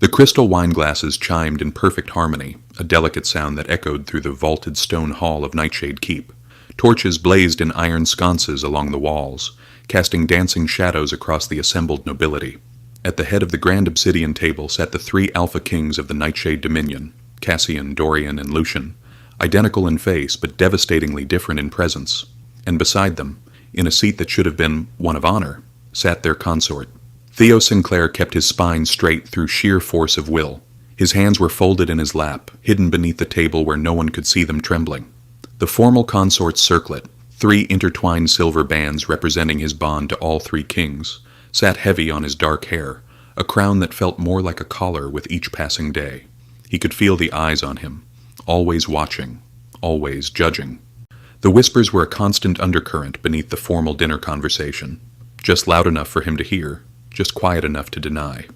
The crystal wine glasses chimed in perfect harmony, a delicate sound that echoed through the vaulted stone hall of Nightshade Keep. Torches blazed in iron sconces along the walls, casting dancing shadows across the assembled nobility. At the head of the grand obsidian table sat the three alpha kings of the Nightshade Dominion, Cassian, Dorian, and Lucian, identical in face but devastatingly different in presence. And beside them, in a seat that should have been one of honor, sat their consort. Theo Sinclair kept his spine straight through sheer force of will. His hands were folded in his lap, hidden beneath the table where no one could see them trembling. The formal consort's circlet, three intertwined silver bands representing his bond to all three kings, sat heavy on his dark hair, a crown that felt more like a collar with each passing day. He could feel the eyes on him, always watching, always judging. The whispers were a constant undercurrent beneath the formal dinner conversation, just loud enough for him to hear, just quiet enough to deny.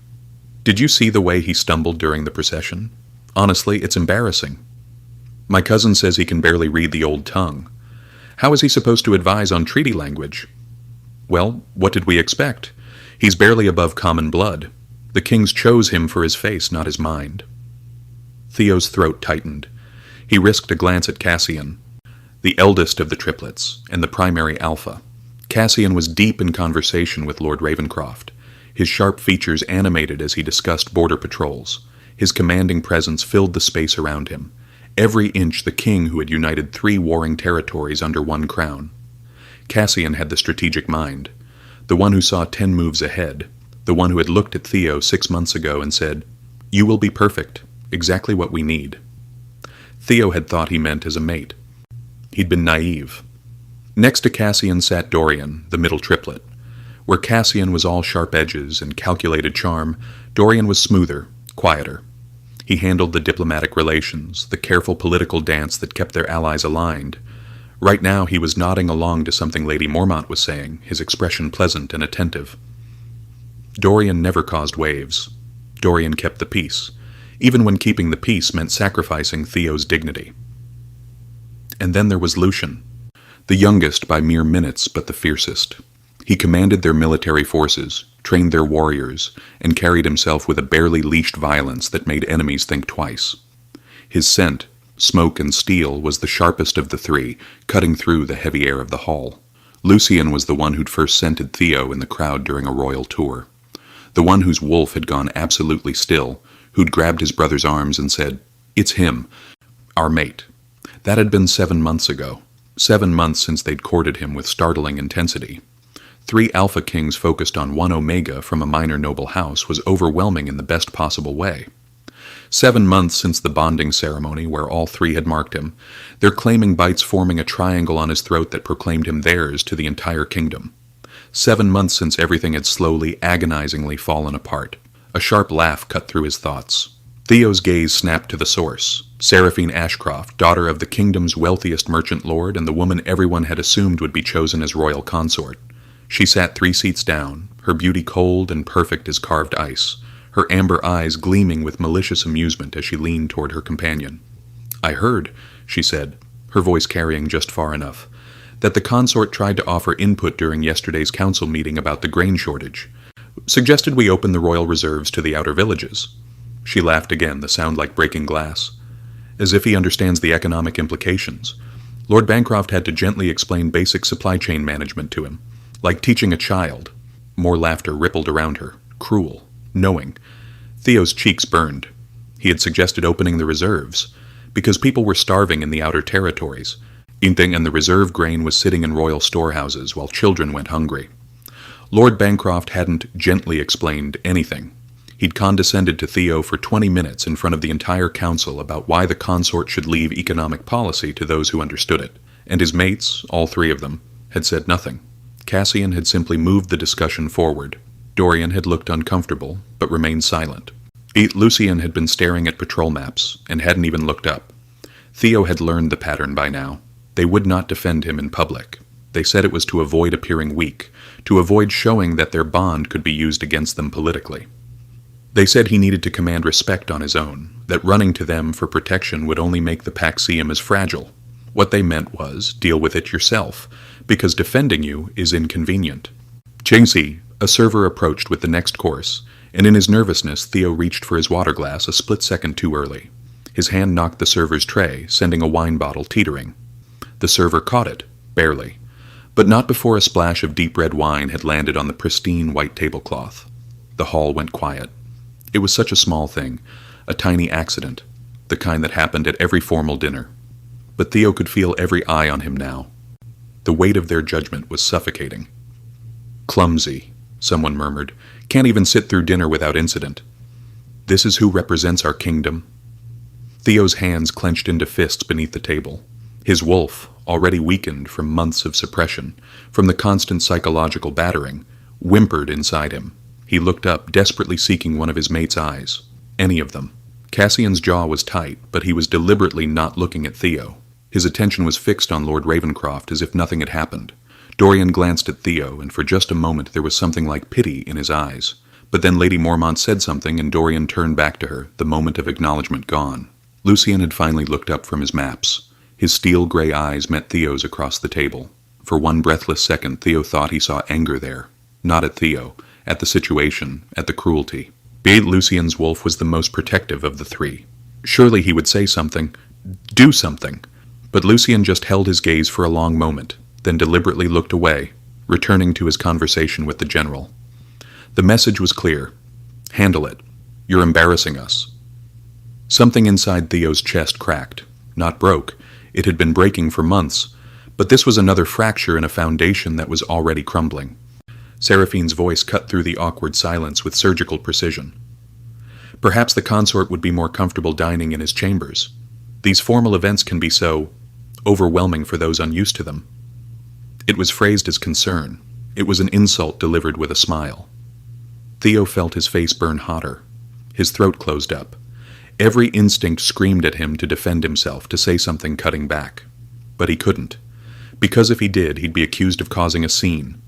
Did you see the way he stumbled during the procession? Honestly, it's embarrassing. My cousin says he can barely read the old tongue. How is he supposed to advise on treaty language? Well, what did we expect? He's barely above common blood. The kings chose him for his face, not his mind. Theo's throat tightened. He risked a glance at Cassian, the eldest of the triplets, and the primary alpha. Cassian was deep in conversation with Lord Ravencroft, his sharp features animated as he discussed border patrols. His commanding presence filled the space around him, every inch the king who had united three warring territories under one crown. Cassian had the strategic mind, the one who saw 10 moves ahead, the one who had looked at Theo 6 months ago and said, "You will be perfect, exactly what we need." Theo had thought he meant as a mate. He'd been naive. Next to Cassian sat Dorian, the middle triplet. Where Cassian was all sharp edges and calculated charm, Dorian was smoother, quieter. He handled the diplomatic relations, the careful political dance that kept their allies aligned. Right now he was nodding along to something Lady Mormont was saying, his expression pleasant and attentive. Dorian never caused waves. Dorian kept the peace, even when keeping the peace meant sacrificing Theo's dignity. And then there was Lucian, the youngest by mere minutes but the fiercest. He commanded their military forces, trained their warriors, and carried himself with a barely leashed violence that made enemies think twice. His scent, smoke and steel, was the sharpest of the three, cutting through the heavy air of the hall. Lucian was the one who'd first scented Theo in the crowd during a royal tour. The one whose wolf had gone absolutely still, who'd grabbed his brother's arms and said, "It's him, our mate." That had been 7 months ago. 7 months since they'd courted him with startling intensity. 3 Alpha Kings focused on 1 Omega from a minor noble house was overwhelming in the best possible way. 7 months since the bonding ceremony where all 3 had marked him, their claiming bites forming a triangle on his throat that proclaimed him theirs to the entire kingdom. 7 months since everything had slowly, agonizingly fallen apart. A sharp laugh cut through his thoughts. Theo's gaze snapped to the source, Seraphine Ashcroft, daughter of the kingdom's wealthiest merchant lord and the woman everyone had assumed would be chosen as royal consort. She sat 3 seats down, her beauty cold and perfect as carved ice, her amber eyes gleaming with malicious amusement as she leaned toward her companion. "I heard," she said, her voice carrying just far enough, "that the consort tried to offer input during yesterday's council meeting about the grain shortage. Suggested we open the royal reserves to the outer villages." She laughed again, the sound like breaking glass. As if he understands the economic implications. Lord Bancroft had to gently explain basic supply chain management to him, like teaching a child. More laughter rippled around her, cruel, knowing. Theo's cheeks burned. He had suggested opening the reserves, because people were starving in the outer territories, and the reserve grain was sitting in royal storehouses while children went hungry. Lord Bancroft hadn't gently explained anything. He'd condescended to Theo for 20 minutes in front of the entire council about why the consort should leave economic policy to those who understood it, and his mates, all 3 of them, had said nothing. Cassian had simply moved the discussion forward. Dorian had looked uncomfortable, but remained silent. Lucian had been staring at patrol maps, and hadn't even looked up. Theo had learned the pattern by now. They would not defend him in public. They said it was to avoid appearing weak, to avoid showing that their bond could be used against them politically. They said he needed to command respect on his own, that running to them for protection would only make the pack see him as fragile. What they meant was, deal with it yourself, because defending you is inconvenient. Chengxi, a server approached with the next course, and in his nervousness Theo reached for his water glass a split second too early. His hand knocked the server's tray, sending a wine bottle teetering. The server caught it, barely, but not before a splash of deep red wine had landed on the pristine white tablecloth. The hall went quiet. It was such a small thing, a tiny accident, the kind that happened at every formal dinner. But Theo could feel every eye on him now. The weight of their judgment was suffocating. "Clumsy," someone murmured. "Can't even sit through dinner without incident. This is who represents our kingdom." Theo's hands clenched into fists beneath the table. His wolf, already weakened from months of suppression, from the constant psychological battering, whimpered inside him. He looked up, desperately seeking one of his mate's eyes. Any of them. Cassian's jaw was tight, but he was deliberately not looking at Theo. His attention was fixed on Lord Ravencroft as if nothing had happened. Dorian glanced at Theo, and for just a moment there was something like pity in his eyes. But then Lady Mormont said something, and Dorian turned back to her, the moment of acknowledgement gone. Lucien had finally looked up from his maps. His steel-gray eyes met Theo's across the table. For one breathless second, Theo thought he saw anger there. Not at Theo, at the situation, at the cruelty. Be-it Lucien's wolf was the most protective of the three. Surely he would say something, do something. But Lucien just held his gaze for a long moment, then deliberately looked away, returning to his conversation with the general. The message was clear. Handle it. You're embarrassing us. Something inside Theo's chest cracked. Not broke. It had been breaking for months, but this was another fracture in a foundation that was already crumbling. Seraphine's voice cut through the awkward silence with surgical precision. Perhaps the consort would be more comfortable dining in his chambers. These formal events can be so overwhelming for those unused to them. It was phrased as concern. It was an insult delivered with a smile. Theo felt his face burn hotter. His throat closed up. Every instinct screamed at him to defend himself, to say something cutting back. But he couldn't. Because if he did, he'd be accused of causing a scene,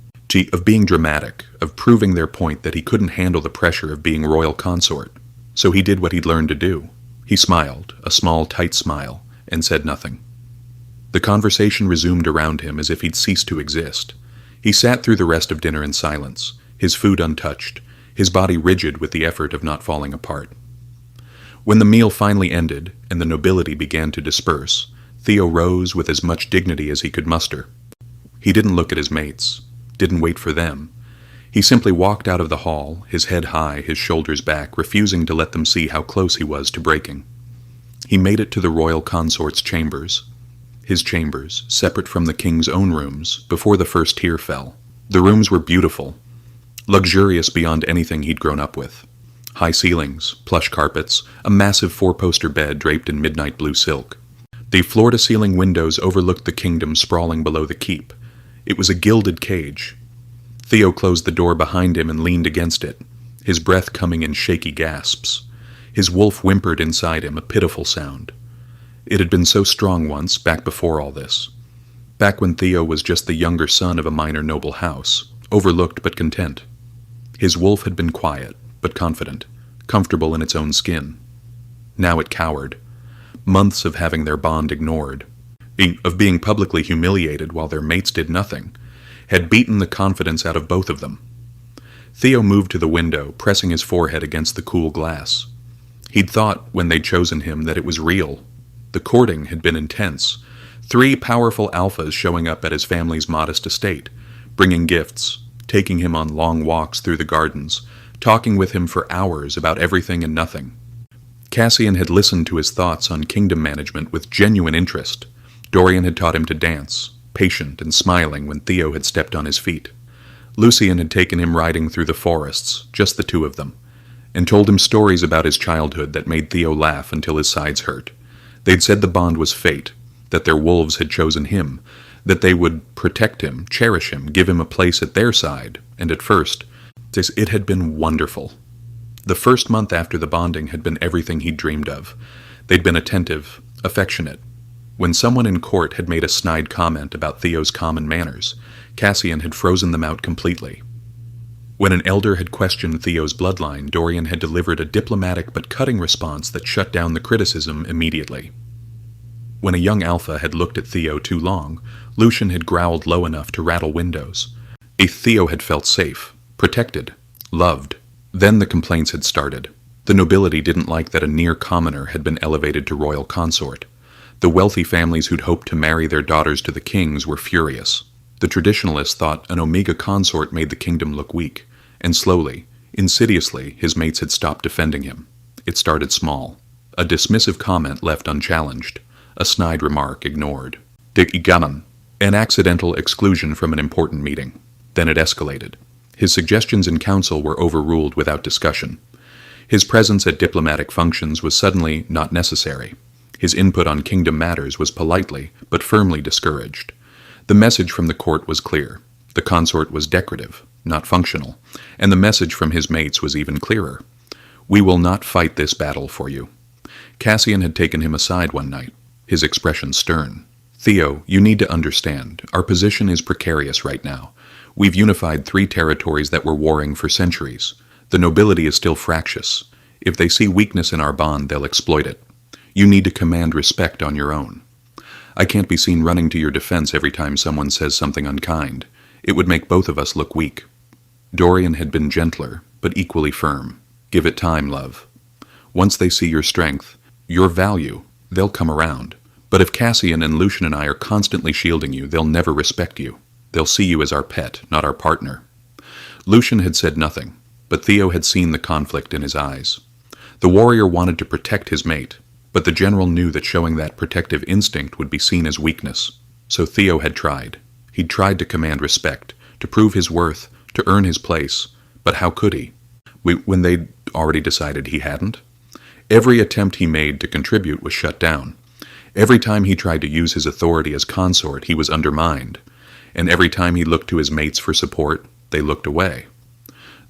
of being dramatic, of proving their point that he couldn't handle the pressure of being royal consort. So he did what he'd learned to do. He smiled, a small, tight smile, and said nothing. The conversation resumed around him as if he'd ceased to exist. He sat through the rest of dinner in silence, his food untouched, his body rigid with the effort of not falling apart. When the meal finally ended, and the nobility began to disperse, Theo rose with as much dignity as he could muster. He didn't look at his mates, didn't wait for them. He simply walked out of the hall, his head high, his shoulders back, refusing to let them see how close he was to breaking. He made it to the royal consort's chambers. His chambers, separate from the king's own rooms, before the first tear fell. The rooms were beautiful, luxurious beyond anything he'd grown up with. High ceilings, plush carpets, a massive four-poster bed draped in midnight blue silk. The floor-to-ceiling windows overlooked the kingdom sprawling below the keep. It was a gilded cage. Theo closed the door behind him and leaned against it, his breath coming in shaky gasps. His wolf whimpered inside him, a pitiful sound. It had been so strong once, back before all this. Back when Theo was just the younger son of a minor noble house, overlooked but content. His wolf had been quiet, but confident, comfortable in its own skin. Now it cowered. Months of having their bond ignored, of being publicly humiliated while their mates did nothing, had beaten the confidence out of both of them. Theo moved to the window, pressing his forehead against the cool glass. He'd thought, when they'd chosen him, that it was real. The courting had been intense. 3 powerful alphas showing up at his family's modest estate, bringing gifts, taking him on long walks through the gardens, talking with him for hours about everything and nothing. Cassian had listened to his thoughts on kingdom management with genuine interest. Dorian had taught him to dance, patient and smiling when Theo had stepped on his feet. Lucien had taken him riding through the forests, just the two of them, and told him stories about his childhood that made Theo laugh until his sides hurt. They'd said the bond was fate, that their wolves had chosen him, that they would protect him, cherish him, give him a place at their side, and at first, it had been wonderful. The first month after the bonding had been everything he'd dreamed of. They'd been attentive, affectionate. When someone in court had made a snide comment about Theo's common manners, Cassian had frozen them out completely. When an elder had questioned Theo's bloodline, Dorian had delivered a diplomatic but cutting response that shut down the criticism immediately. When a young alpha had looked at Theo too long, Lucien had growled low enough to rattle windows. Theo had felt safe, protected, loved. Then the complaints had started. The nobility didn't like that a near commoner had been elevated to royal consort. The wealthy families who'd hoped to marry their daughters to the kings were furious. The traditionalists thought an Omega consort made the kingdom look weak, and slowly, insidiously, his mates had stopped defending him. It started small. A dismissive comment left unchallenged, a snide remark ignored. Dick Igaman, an accidental exclusion from an important meeting. Then it escalated. His suggestions in council were overruled without discussion. His presence at diplomatic functions was suddenly not necessary. His input on kingdom matters was politely but firmly discouraged. The message from the court was clear. The consort was decorative, not functional, and the message from his mates was even clearer. We will not fight this battle for you. Cassian had taken him aside one night, his expression stern. Theo, you need to understand, our position is precarious right now. We've unified 3 territories that were warring for centuries. The nobility is still fractious. If they see weakness in our bond, they'll exploit it. You need to command respect on your own. I can't be seen running to your defense every time someone says something unkind. It would make both of us look weak. Dorian had been gentler, but equally firm. Give it time, love. Once they see your strength, your value, they'll come around. But if Cassian and Lucian and I are constantly shielding you, they'll never respect you. They'll see you as our pet, not our partner. Lucian had said nothing, but Theo had seen the conflict in his eyes. The warrior wanted to protect his mate, but the general knew that showing that protective instinct would be seen as weakness. So Theo had tried. He'd tried to command respect, to prove his worth, to earn his place. But how could he? When they'd already decided he hadn't? Every attempt he made to contribute was shut down. Every time he tried to use his authority as consort, he was undermined. And every time he looked to his mates for support, they looked away.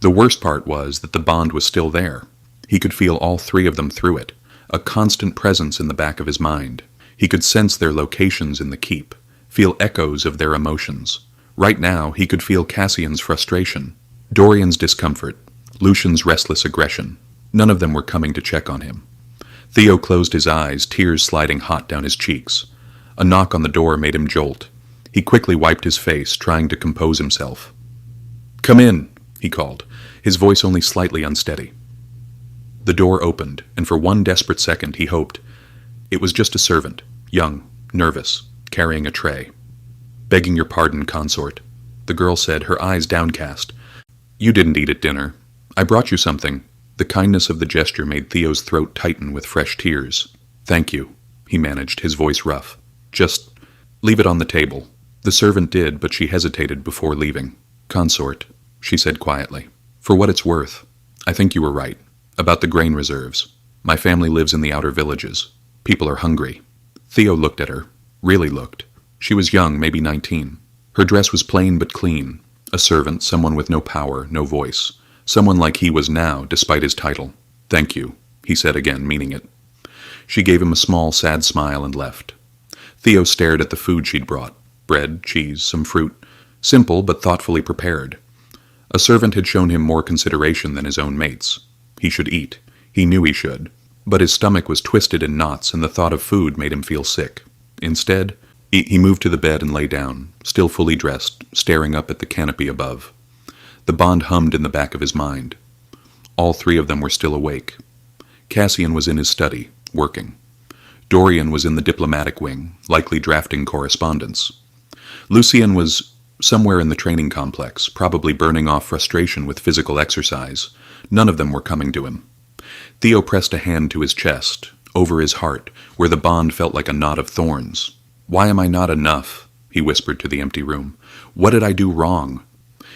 The worst part was that the bond was still there. He could feel all 3 of them through it, a constant presence in the back of his mind. He could sense their locations in the keep, feel echoes of their emotions. Right now, he could feel Cassian's frustration, Dorian's discomfort, Lucian's restless aggression. None of them were coming to check on him. Theo closed his eyes, tears sliding hot down his cheeks. A knock on the door made him jolt. He quickly wiped his face, trying to compose himself. "Come in," he called, his voice only slightly unsteady. The door opened, and for one desperate second he hoped. It was just a servant, young, nervous, carrying a tray. "Begging your pardon, consort," the girl said, her eyes downcast. "You didn't eat at dinner. I brought you something." The kindness of the gesture made Theo's throat tighten with fresh tears. "Thank you," he managed, his voice rough. "Just leave it on the table." The servant did, but she hesitated before leaving. "Consort," she said quietly, "for what it's worth, I think you were right. About the grain reserves. My family lives in the outer villages. People are hungry." Theo looked at her. Really looked. She was young, maybe 19. Her dress was plain but clean. A servant, someone with no power, no voice. Someone like he was now, despite his title. "Thank you," he said again, meaning it. She gave him a small, sad smile and left. Theo stared at the food she'd brought. Bread, cheese, some fruit. Simple but thoughtfully prepared. A servant had shown him more consideration than his own mates. He should eat. He knew he should. But his stomach was twisted in knots, and the thought of food made him feel sick. Instead, he moved to the bed and lay down, still fully dressed, staring up at the canopy above. The bond hummed in the back of his mind. All 3 of them were still awake. Cassian was in his study, working. Dorian was in the diplomatic wing, likely drafting correspondence. Lucian was somewhere in the training complex, probably burning off frustration with physical exercise. None of them were coming to him. Theo pressed a hand to his chest, over his heart, where the bond felt like a knot of thorns. "Why am I not enough?" he whispered to the empty room. "What did I do wrong?"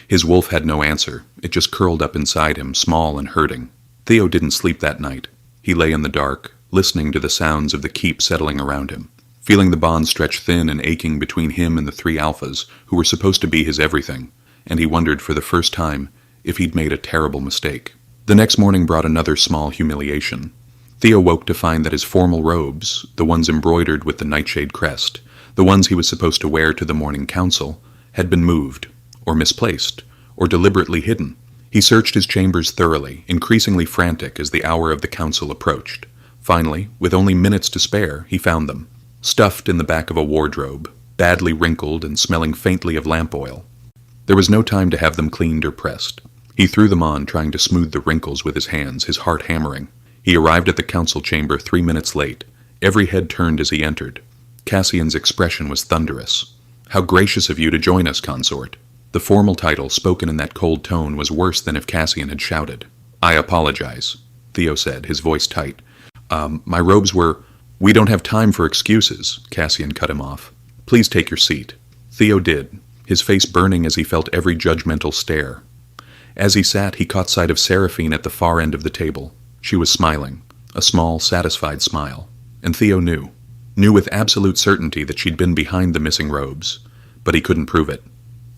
His wolf had no answer. It just curled up inside him, small and hurting. Theo didn't sleep that night. He lay in the dark, listening to the sounds of the keep settling around him, feeling the bond stretch thin and aching between him and the 3 alphas who were supposed to be his everything, and he wondered for the first time if he'd made a terrible mistake. The next morning brought another small humiliation. Theo woke to find that his formal robes, the ones embroidered with the nightshade crest, the ones he was supposed to wear to the morning council, had been moved, or misplaced, or deliberately hidden. He searched his chambers thoroughly, increasingly frantic as the hour of the council approached. Finally, with only minutes to spare, he found them, stuffed in the back of a wardrobe, badly wrinkled and smelling faintly of lamp oil. There was no time to have them cleaned or pressed. He threw them on, trying to smooth the wrinkles with his hands, his heart hammering. He arrived at the council chamber 3 minutes late. Every head turned as he entered. Cassian's expression was thunderous. "How gracious of you to join us, consort." The formal title, spoken in that cold tone, was worse than if Cassian had shouted. "I apologize," Theo said, his voice tight. My robes were—" "We don't have time for excuses," Cassian cut him off. "Please take your seat." Theo did, his face burning as he felt every judgmental stare. As he sat, he caught sight of Seraphine at the far end of the table. She was smiling, a small, satisfied smile. And Theo knew with absolute certainty that she'd been behind the missing robes. But he couldn't prove it.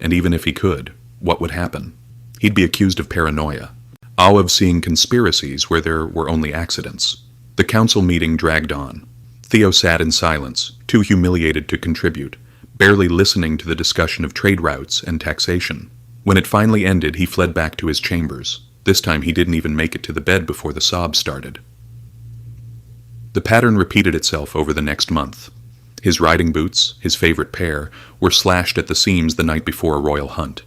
And even if he could, what would happen? He'd be accused of paranoia, of seeing conspiracies where there were only accidents. The council meeting dragged on. Theo sat in silence, too humiliated to contribute, barely listening to the discussion of trade routes and taxation. When it finally ended, he fled back to his chambers. This time he didn't even make it to the bed before the sobs started. The pattern repeated itself over the next month. His riding boots, his favorite pair, were slashed at the seams the night before a royal hunt.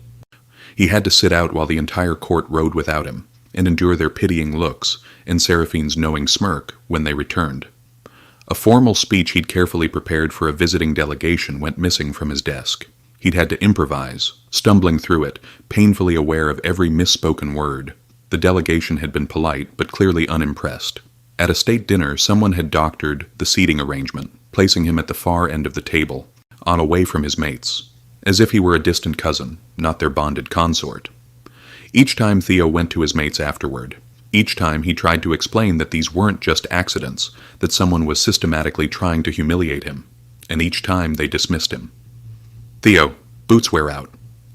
He had to sit out while the entire court rode without him, and endure their pitying looks and Seraphine's knowing smirk when they returned. A formal speech he'd carefully prepared for a visiting delegation went missing from his desk. He'd had to improvise, stumbling through it, painfully aware of every misspoken word. The delegation had been polite, but clearly unimpressed. At a state dinner, someone had doctored the seating arrangement, placing him at the far end of the table, on away from his mates, as if he were a distant cousin, not their bonded consort. Each time Theo went to his mates afterward, each time he tried to explain that these weren't just accidents, that someone was systematically trying to humiliate him, and each time they dismissed him. "Theo, boots wear out."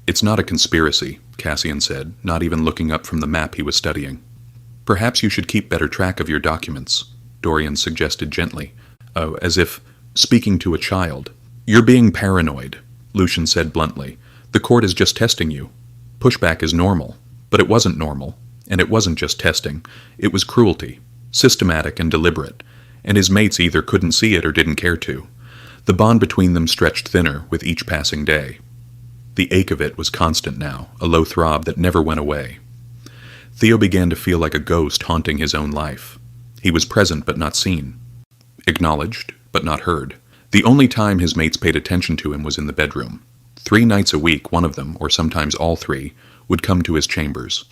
"It's not a conspiracy," Cassian said, not even looking up from the map he was studying. "Perhaps you should keep better track of your documents," Dorian suggested gently, as if speaking to a child. "You're being paranoid," Lucian said bluntly. "The court is just testing you. Pushback is normal." But it wasn't normal, and it wasn't just testing. It was cruelty, systematic and deliberate, and his mates either couldn't see it or didn't care to. The bond between them stretched thinner with each passing day. The ache of it was constant now, a low throb that never went away. Theo began to feel like a ghost haunting his own life. He was present but not seen, acknowledged but not heard. The only time his mates paid attention to him was in the bedroom. 3 nights a week, one of them, or sometimes all 3, would come to his chambers.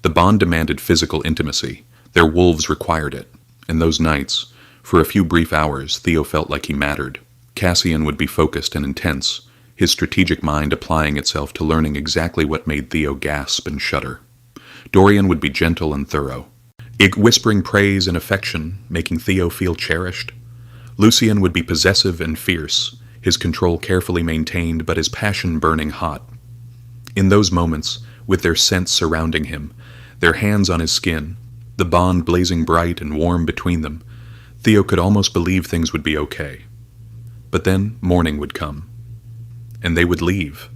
The bond demanded physical intimacy. Their wolves required it. And those nights, for a few brief hours, Theo felt like he mattered. Cassian would be focused and intense, his strategic mind applying itself to learning exactly what made Theo gasp and shudder. Dorian would be gentle and thorough, whispering praise and affection, making Theo feel cherished. Lucian would be possessive and fierce, his control carefully maintained but his passion burning hot. In those moments, with their scents surrounding him, their hands on his skin, the bond blazing bright and warm between them, Theo could almost believe things would be okay. But then morning would come, and they would leave,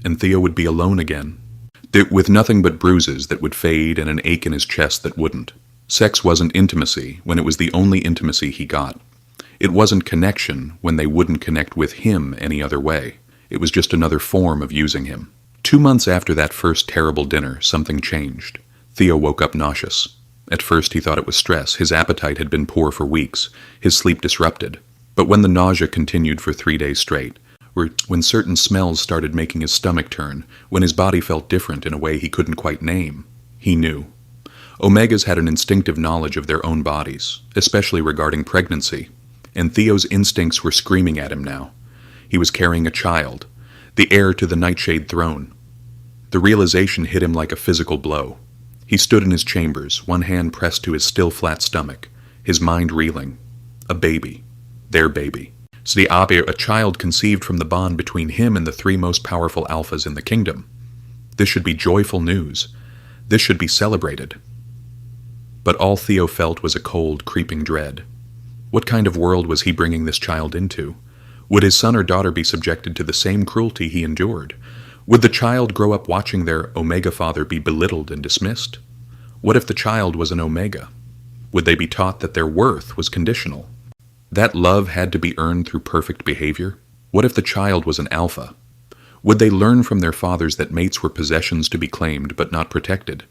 and Theo would be alone again, with nothing but bruises that would fade and an ache in his chest that wouldn't. Sex wasn't intimacy when it was the only intimacy he got. It wasn't connection when they wouldn't connect with him any other way. It was just another form of using him. 2 months after that first terrible dinner, something changed. Theo woke up nauseous. At first he thought it was stress. His appetite had been poor for weeks, his sleep disrupted. But when the nausea continued for 3 days straight, when certain smells started making his stomach turn, when his body felt different in a way he couldn't quite name, he knew. Omegas had an instinctive knowledge of their own bodies, especially regarding pregnancy, and Theo's instincts were screaming at him now. He was carrying a child, the heir to the Nightshade throne. The realization hit him like a physical blow. He stood in his chambers, one hand pressed to his still flat stomach, his mind reeling. A baby. Their baby. A child conceived from the bond between him and the 3 most powerful alphas in the kingdom. This should be joyful news. This should be celebrated. But all Theo felt was a cold, creeping dread. What kind of world was he bringing this child into? Would his son or daughter be subjected to the same cruelty he endured? Would the child grow up watching their Omega father be belittled and dismissed? What if the child was an Omega? Would they be taught that their worth was conditional? That love had to be earned through perfect behavior? What if the child was an Alpha? Would they learn from their fathers that mates were possessions to be claimed but not protected?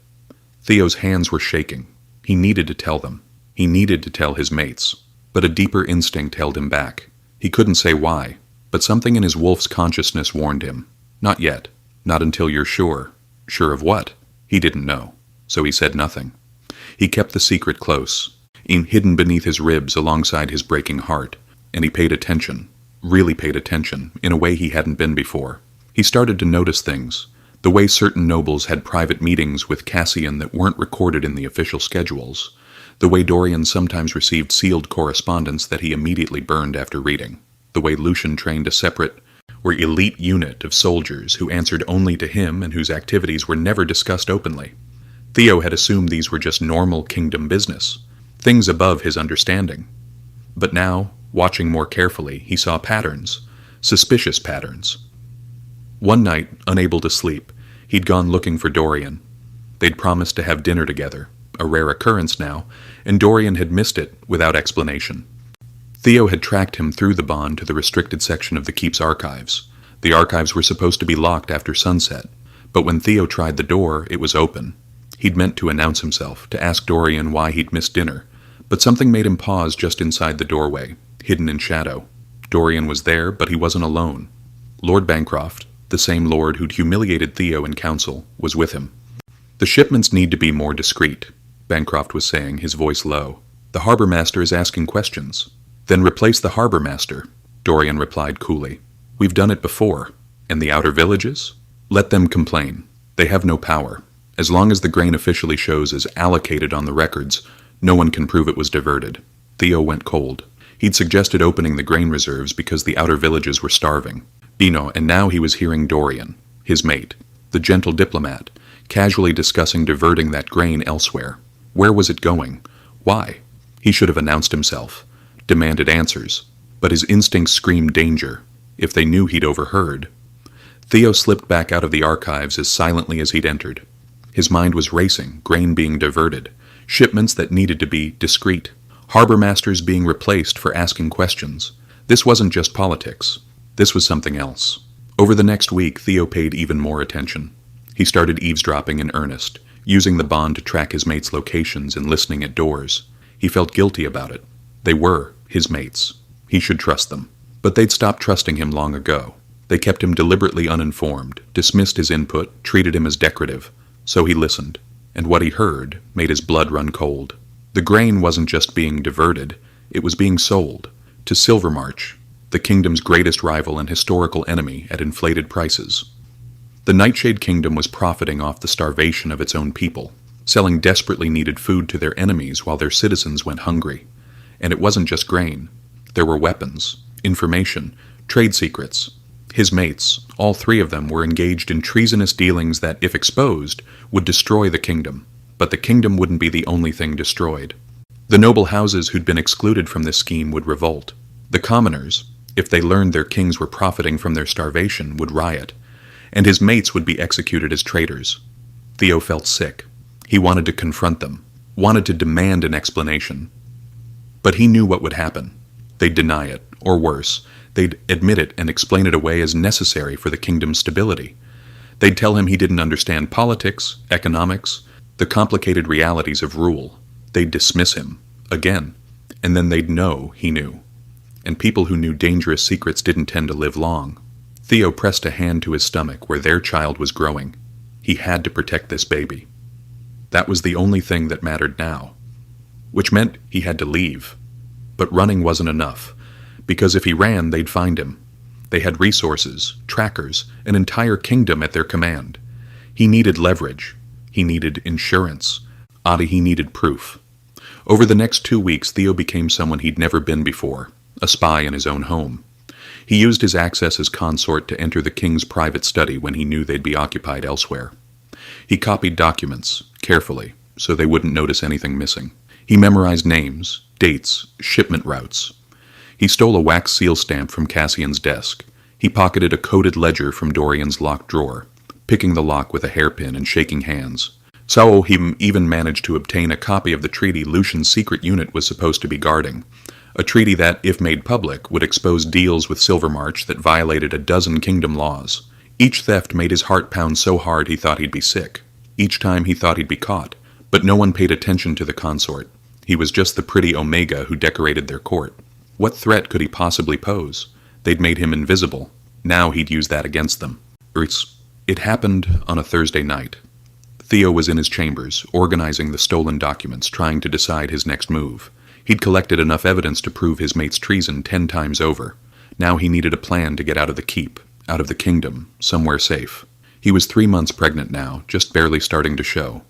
Theo's hands were shaking. He needed to tell them. He needed to tell his mates. But a deeper instinct held him back. He couldn't say why, but something in his wolf's consciousness warned him. Not yet. Not until you're sure. Sure of what? He didn't know. So he said nothing. He kept the secret close, hidden beneath his ribs alongside his breaking heart, and he paid attention, really paid attention, in a way he hadn't been before. He started to notice things, the way certain nobles had private meetings with Cassian that weren't recorded in the official schedules, the way Dorian sometimes received sealed correspondence that he immediately burned after reading, the way Lucian trained a separate or elite unit of soldiers who answered only to him and whose activities were never discussed openly. Theo had assumed these were just normal kingdom business, things above his understanding. But now, watching more carefully, he saw patterns, suspicious patterns. One night, unable to sleep, he'd gone looking for Dorian. They'd promised to have dinner together, a rare occurrence now, and Dorian had missed it without explanation. Theo had tracked him through the bond to the restricted section of the keep's archives. The archives were supposed to be locked after sunset, but when Theo tried the door, it was open. He'd meant to announce himself, to ask Dorian why he'd missed dinner, but something made him pause just inside the doorway, hidden in shadow. Dorian was there, but he wasn't alone. Lord Bancroft, the same lord who'd humiliated Theo in council, was with him. The shipments need to be more discreet, Bancroft was saying, his voice low. The harbor master is asking questions. Then replace the harbor master, Dorian replied coolly. We've done it before. And the outer villages? Let them complain. They have no power. As long as the grain officially shows as allocated on the records, no one can prove it was diverted. Theo went cold. He'd suggested opening the grain reserves because the outer villages were starving. And now he was hearing Dorian, his mate, the gentle diplomat, casually discussing diverting that grain elsewhere. Where was it going? Why? He should have announced himself, demanded answers, but his instincts screamed danger. If they knew he'd overheard. Theo slipped back out of the archives as silently as he'd entered. His mind was racing, grain being diverted, shipments that needed to be discreet, harbor masters being replaced for asking questions. This wasn't just politics. This was something else. Over the next week, Theo paid even more attention. He started eavesdropping in earnest, using the bond to track his mates' locations and listening at doors. He felt guilty about it. They were his mates. He should trust them. But they'd stopped trusting him long ago. They kept him deliberately uninformed, dismissed his input, treated him as decorative. So he listened, and what he heard made his blood run cold. The grain wasn't just being diverted, it was being sold to Silvermarch, the kingdom's greatest rival and historical enemy, at inflated prices. The Nightshade Kingdom was profiting off the starvation of its own people, selling desperately needed food to their enemies while their citizens went hungry. And it wasn't just grain. There were weapons, information, trade secrets. His mates, all three of them, were engaged in treasonous dealings that, if exposed, would destroy the kingdom. But the kingdom wouldn't be the only thing destroyed. The noble houses who'd been excluded from this scheme would revolt. The commoners, if they learned their kings were profiting from their starvation, would riot. And his mates would be executed as traitors. Theo felt sick. He wanted to confront them, wanted to demand an explanation. But he knew what would happen. They'd deny it, or worse, they'd admit it and explain it away as necessary for the kingdom's stability. They'd tell him he didn't understand politics, economics, the complicated realities of rule. They'd dismiss him, again, and then they'd know he knew. And people who knew dangerous secrets didn't tend to live long. Theo pressed a hand to his stomach where their child was growing. He had to protect this baby. That was the only thing that mattered now. Which meant he had to leave. But running wasn't enough, because if he ran, they'd find him. They had resources, trackers, an entire kingdom at their command. He needed leverage. He needed insurance. He needed proof. Over the next 2 weeks, Theo became someone he'd never been before, a spy in his own home. He used his access as consort to enter the king's private study when he knew they'd be occupied elsewhere. He copied documents, carefully, so they wouldn't notice anything missing. He memorized names, dates, shipment routes. He stole a wax seal stamp from Cassian's desk. He pocketed a coded ledger from Dorian's locked drawer, picking the lock with a hairpin and shaking hands. He even managed to obtain a copy of the treaty Lucian's secret unit was supposed to be guarding, a treaty that, if made public, would expose deals with Silvermarch that violated a dozen kingdom laws, Each theft made his heart pound so hard he thought he'd be sick. Each time he thought he'd be caught. But no one paid attention to the consort. He was just the pretty Omega who decorated their court. What threat could he possibly pose? They'd made him invisible. Now he'd use that against them. It happened on a Thursday night. Theo was in his chambers, organizing the stolen documents, trying to decide his next move. He'd collected enough evidence to prove his mate's treason 10 times over. Now he needed a plan to get out of the keep, out of the kingdom, somewhere safe. He was 3 months pregnant now, just barely starting to show.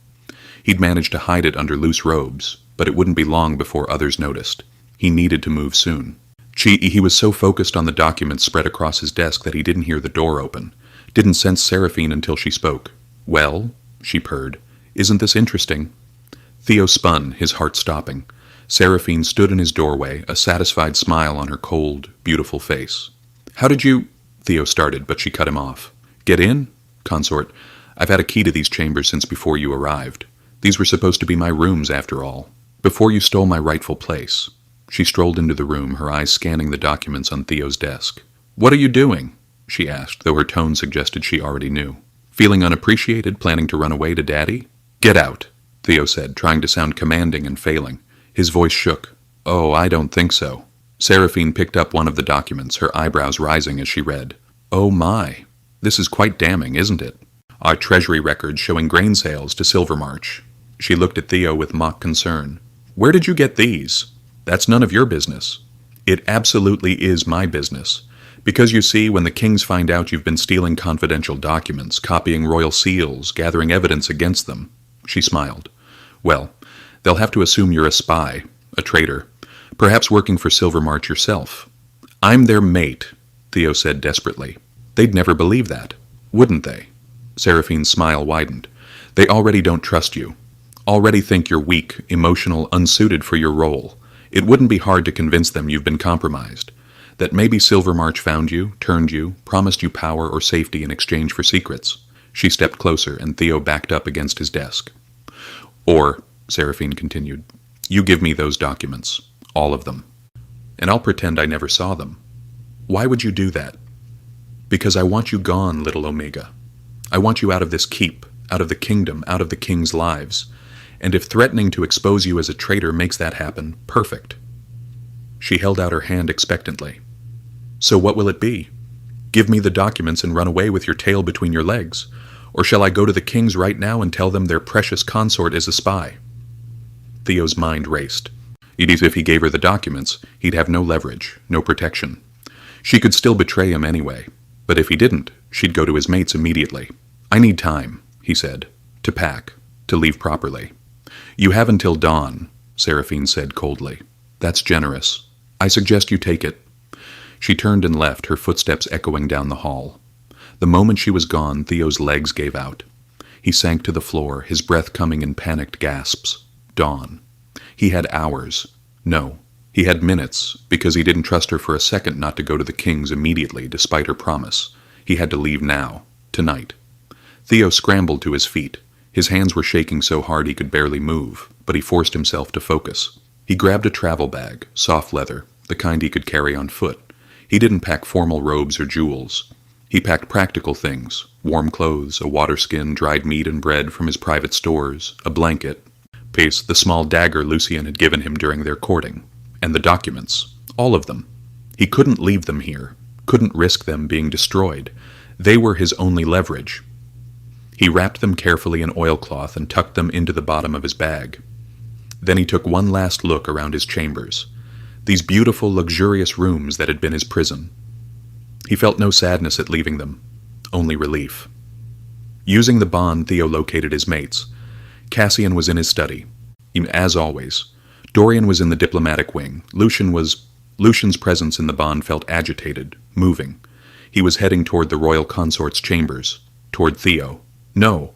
He'd managed to hide it under loose robes, but it wouldn't be long before others noticed. He needed to move soon. He was so focused on the documents spread across his desk that he didn't hear the door open. Didn't sense Seraphine until she spoke. "Well," she purred, "isn't this interesting?" Theo spun, his heart stopping. Seraphine stood in his doorway, a satisfied smile on her cold, beautiful face. "How did you—" Theo started, but she cut him off. "Get in?" "Consort, I've had a key to these chambers since before you arrived. These were supposed to be my rooms, after all. Before you stole my rightful place." She strolled into the room, her eyes scanning the documents on Theo's desk. "What are you doing?" she asked, though her tone suggested she already knew. "Feeling unappreciated, planning to run away to Daddy?" "Get out," Theo said, trying to sound commanding and failing. His voice shook. "Oh, I don't think so." Seraphine picked up one of the documents, her eyebrows rising as she read. "Oh my. This is quite damning, isn't it? Our treasury records showing grain sales to Silvermarch." She looked at Theo with mock concern. "Where did you get these? That's none of your business." "It absolutely is my business. Because you see, when the kings find out you've been stealing confidential documents, copying royal seals, gathering evidence against them," she smiled, "well, they'll have to assume you're a spy, a traitor, perhaps working for Silvermarch yourself." "I'm their mate," Theo said desperately. "They'd never believe that, wouldn't they?" Seraphine's smile widened. "They already don't trust you. Already think you're weak, emotional, unsuited for your role. It wouldn't be hard to convince them you've been compromised. That maybe Silvermarch found you, turned you, promised you power or safety in exchange for secrets." She stepped closer, and Theo backed up against his desk. "Or," Seraphine continued, "you give me those documents, all of them, and I'll pretend I never saw them." "Why would you do that?" "Because I want you gone, little Omega. I want you out of this keep, out of the kingdom, out of the king's lives. And if threatening to expose you as a traitor makes that happen, perfect." She held out her hand expectantly. "So what will it be? Give me the documents and run away with your tail between your legs? Or shall I go to the kings right now and tell them their precious consort is a spy?" Theo's mind raced. If he gave her the documents, he'd have no leverage, no protection. She could still betray him anyway, but if he didn't, she'd go to his mates immediately. "I need time," he said, "to pack, to leave properly." "You have until dawn," Seraphine said coldly. "That's generous. I suggest you take it." She turned and left, her footsteps echoing down the hall. The moment she was gone, Theo's legs gave out. He sank to the floor, his breath coming in panicked gasps. Dawn. He had hours. No, he had minutes, because he didn't trust her for a second not to go to the kings immediately, despite her promise. He had to leave now, tonight. Theo scrambled to his feet. His hands were shaking so hard he could barely move, but he forced himself to focus. He grabbed a travel bag, soft leather, the kind he could carry on foot. He didn't pack formal robes or jewels. He packed practical things, warm clothes, a water skin, dried meat and bread from his private stores, a blanket, the small dagger Lucien had given him during their courting, and the documents, all of them. He couldn't leave them here, couldn't risk them being destroyed. They were his only leverage. He wrapped them carefully in oilcloth and tucked them into the bottom of his bag. Then he took one last look around his chambers, these beautiful, luxurious rooms that had been his prison. He felt no sadness at leaving them, only relief. Using the bond, Theo located his mates. Cassian was in his study, as always. Dorian was in the diplomatic wing. Lucian's presence in the bond felt agitated, moving. He was heading toward the royal consort's chambers, toward Theo. No.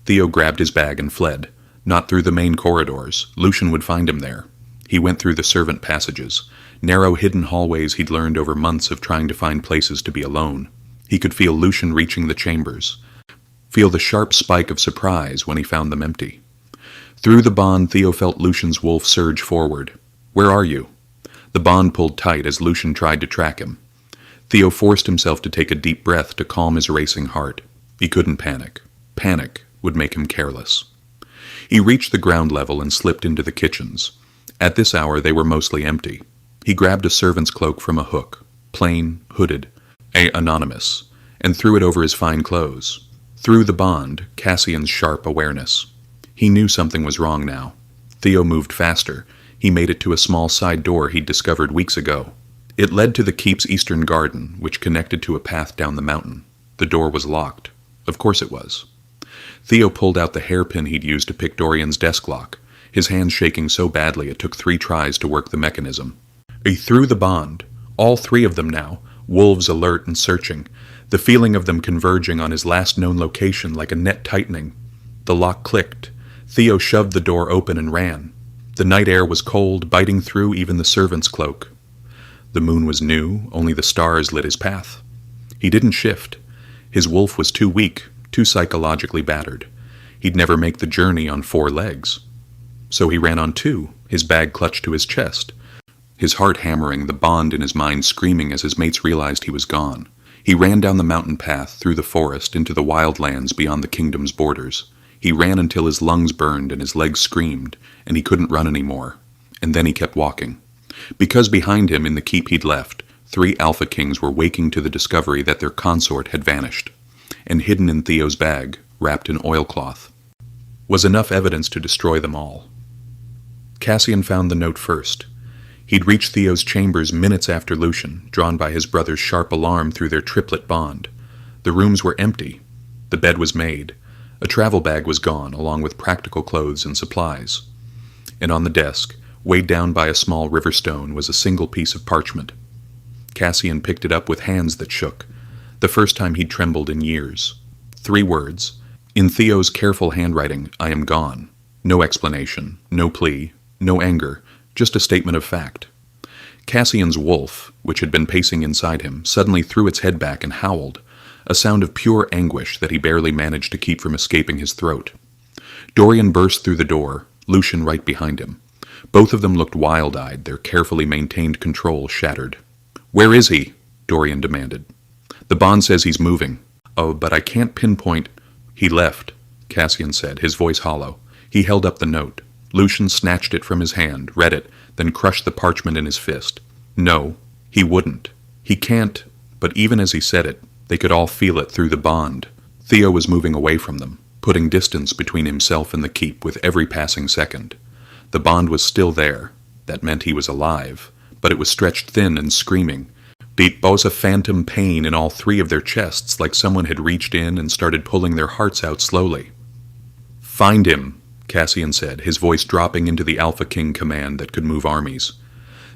Theo grabbed his bag and fled. Not through the main corridors. Lucian would find him there. He went through the servant passages, narrow hidden hallways he'd learned over months of trying to find places to be alone. He could feel Lucian reaching the chambers, feel the sharp spike of surprise when he found them empty. Through the bond, Theo felt Lucian's wolf surge forward. "Where are you?" The bond pulled tight as Lucian tried to track him. Theo forced himself to take a deep breath to calm his racing heart. He couldn't panic. Panic would make him careless. He reached the ground level and slipped into the kitchens. At this hour they were mostly empty. He grabbed a servant's cloak from a hook, plain, hooded, anonymous, and threw it over his fine clothes. Through the bond, Cassian's sharp awareness. He knew something was wrong now. Theo moved faster. He made it to a small side door he'd discovered weeks ago. It led to the keep's eastern garden, which connected to a path down the mountain. The door was locked. Of course it was. Theo pulled out the hairpin he'd used to pick Dorian's desk lock, his hands shaking so badly it took 3 tries to work the mechanism. He threw the bond, all 3 of them now, wolves alert and searching, the feeling of them converging on his last known location like a net tightening. The lock clicked. Theo shoved the door open and ran. The night air was cold, biting through even the servant's cloak. The moon was new, only the stars lit his path. He didn't shift. His wolf was too weak, too psychologically battered. He'd never make the journey on 4 legs. So he ran on 2, his bag clutched to his chest. His heart hammering, the bond in his mind screaming as his mates realized he was gone. He ran down the mountain path, through the forest, into the wildlands beyond the kingdom's borders. He ran until his lungs burned and his legs screamed, and he couldn't run anymore. And then he kept walking. Because behind him, in the keep he'd left, 3 Alpha Kings were waking to the discovery that their consort had vanished. And hidden in Theo's bag, wrapped in oilcloth, was enough evidence to destroy them all. Cassian found the note first. He'd reached Theo's chambers minutes after Lucian, drawn by his brother's sharp alarm through their triplet bond. The rooms were empty. The bed was made. A travel bag was gone, along with practical clothes and supplies. And on the desk, weighed down by a small river stone, was a single piece of parchment. Cassian picked it up with hands that shook, the first time he'd trembled in years. 3 words. In Theo's careful handwriting, I am gone. No explanation, no plea, no anger, just a statement of fact. Cassian's wolf, which had been pacing inside him, suddenly threw its head back and howled, a sound of pure anguish that he barely managed to keep from escaping his throat. Dorian burst through the door, Lucian right behind him. Both of them looked wild-eyed, their carefully maintained control shattered. "Where is he?" Dorian demanded. "The bond says he's moving." "Oh, but I can't pinpoint—" "He left," Cassian said, his voice hollow. He held up the note. Lucian snatched it from his hand, read it, then crushed the parchment in his fist. No, he wouldn't. He can't. But even as he said it, they could all feel it through the bond. Theo was moving away from them, putting distance between himself and the keep with every passing second. The bond was still there. That meant he was alive, but it was stretched thin and screaming. Beat both a phantom pain in all 3 of their chests, like someone had reached in and started pulling their hearts out slowly. "Find him," Cassian said, his voice dropping into the Alpha King command that could move armies.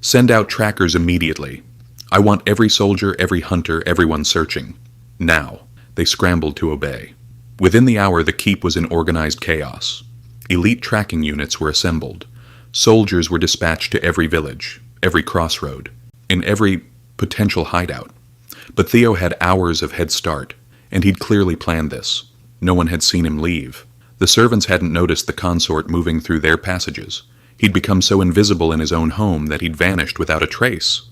"Send out trackers immediately. I want every soldier, every hunter, everyone searching. Now." They scrambled to obey. Within the hour, the keep was in organized chaos. Elite tracking units were assembled. Soldiers were dispatched to every village, every crossroad, in every potential hideout. But Theo had hours of head start, and he'd clearly planned this. No one had seen him leave. The servants hadn't noticed the consort moving through their passages. He'd become so invisible in his own home that he'd vanished without a trace.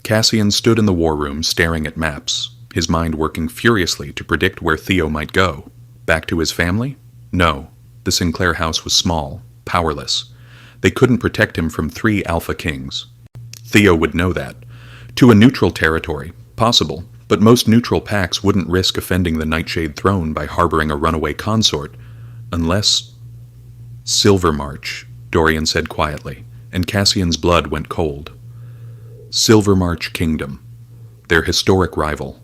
Cassian stood in the war room staring at maps, his mind working furiously to predict where Theo might go. Back to his family? No. The Sinclair house was small, powerless. They couldn't protect him from 3 Alpha Kings. Theo would know that. To a neutral territory, possible, but most neutral pacts wouldn't risk offending the Nightshade throne by harboring a runaway consort, unless— "Silvermarch," Dorian said quietly, and Cassian's blood went cold. Silvermarch Kingdom. Their historic rival.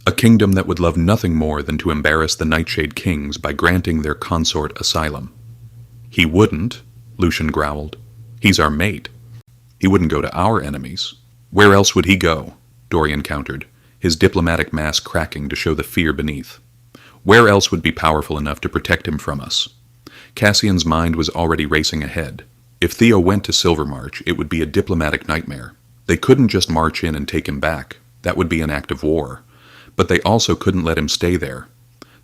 A kingdom that would love nothing more than to embarrass the Nightshade Kings by granting their consort asylum. "He wouldn't," Lucian growled. "He's our mate. He wouldn't go to our enemies." "Where else would he go?" Dorian countered, his diplomatic mask cracking to show the fear beneath. "Where else would be powerful enough to protect him from us?" Cassian's mind was already racing ahead. If Theo went to Silvermarch, it would be a diplomatic nightmare. They couldn't just march in and take him back. That would be an act of war. But they also couldn't let him stay there.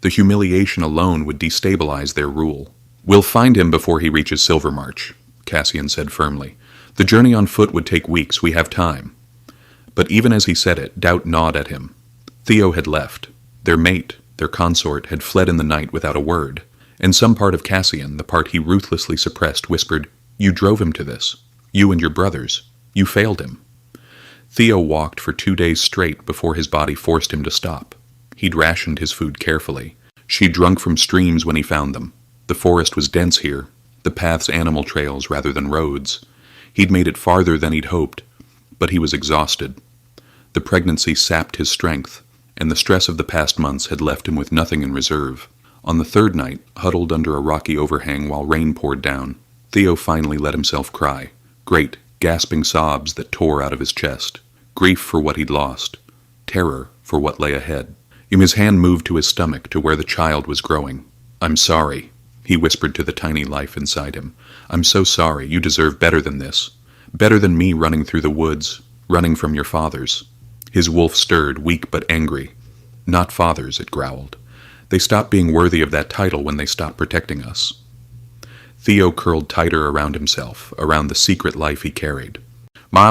The humiliation alone would destabilize their rule. "We'll find him before he reaches Silvermarch," Cassian said firmly. "The journey on foot would take weeks. We have time." But even as he said it, doubt gnawed at him. Theo had left. Their mate, their consort, had fled in the night without a word, and some part of Cassian, the part he ruthlessly suppressed, whispered, "You drove him to this. You and your brothers. You failed him." Theo walked for 2 days straight before his body forced him to stop. He'd rationed his food carefully. She'd drunk from streams when he found them. The forest was dense here, the paths animal trails rather than roads. He'd made it farther than he'd hoped, but he was exhausted. The pregnancy sapped his strength, and the stress of the past months had left him with nothing in reserve. On the third night, huddled under a rocky overhang while rain poured down, Theo finally let himself cry. Great, gasping sobs that tore out of his chest. Grief for what he'd lost. Terror for what lay ahead. His hand moved to his stomach, to where the child was growing. "I'm sorry," he whispered to the tiny life inside him. "I'm so sorry. You deserve better than this. Better than me running through the woods, running from your fathers." His wolf stirred, weak but angry. "Not fathers," it growled. "They stopped being worthy of that title when they stopped protecting us." Theo curled tighter around himself, around the secret life he carried.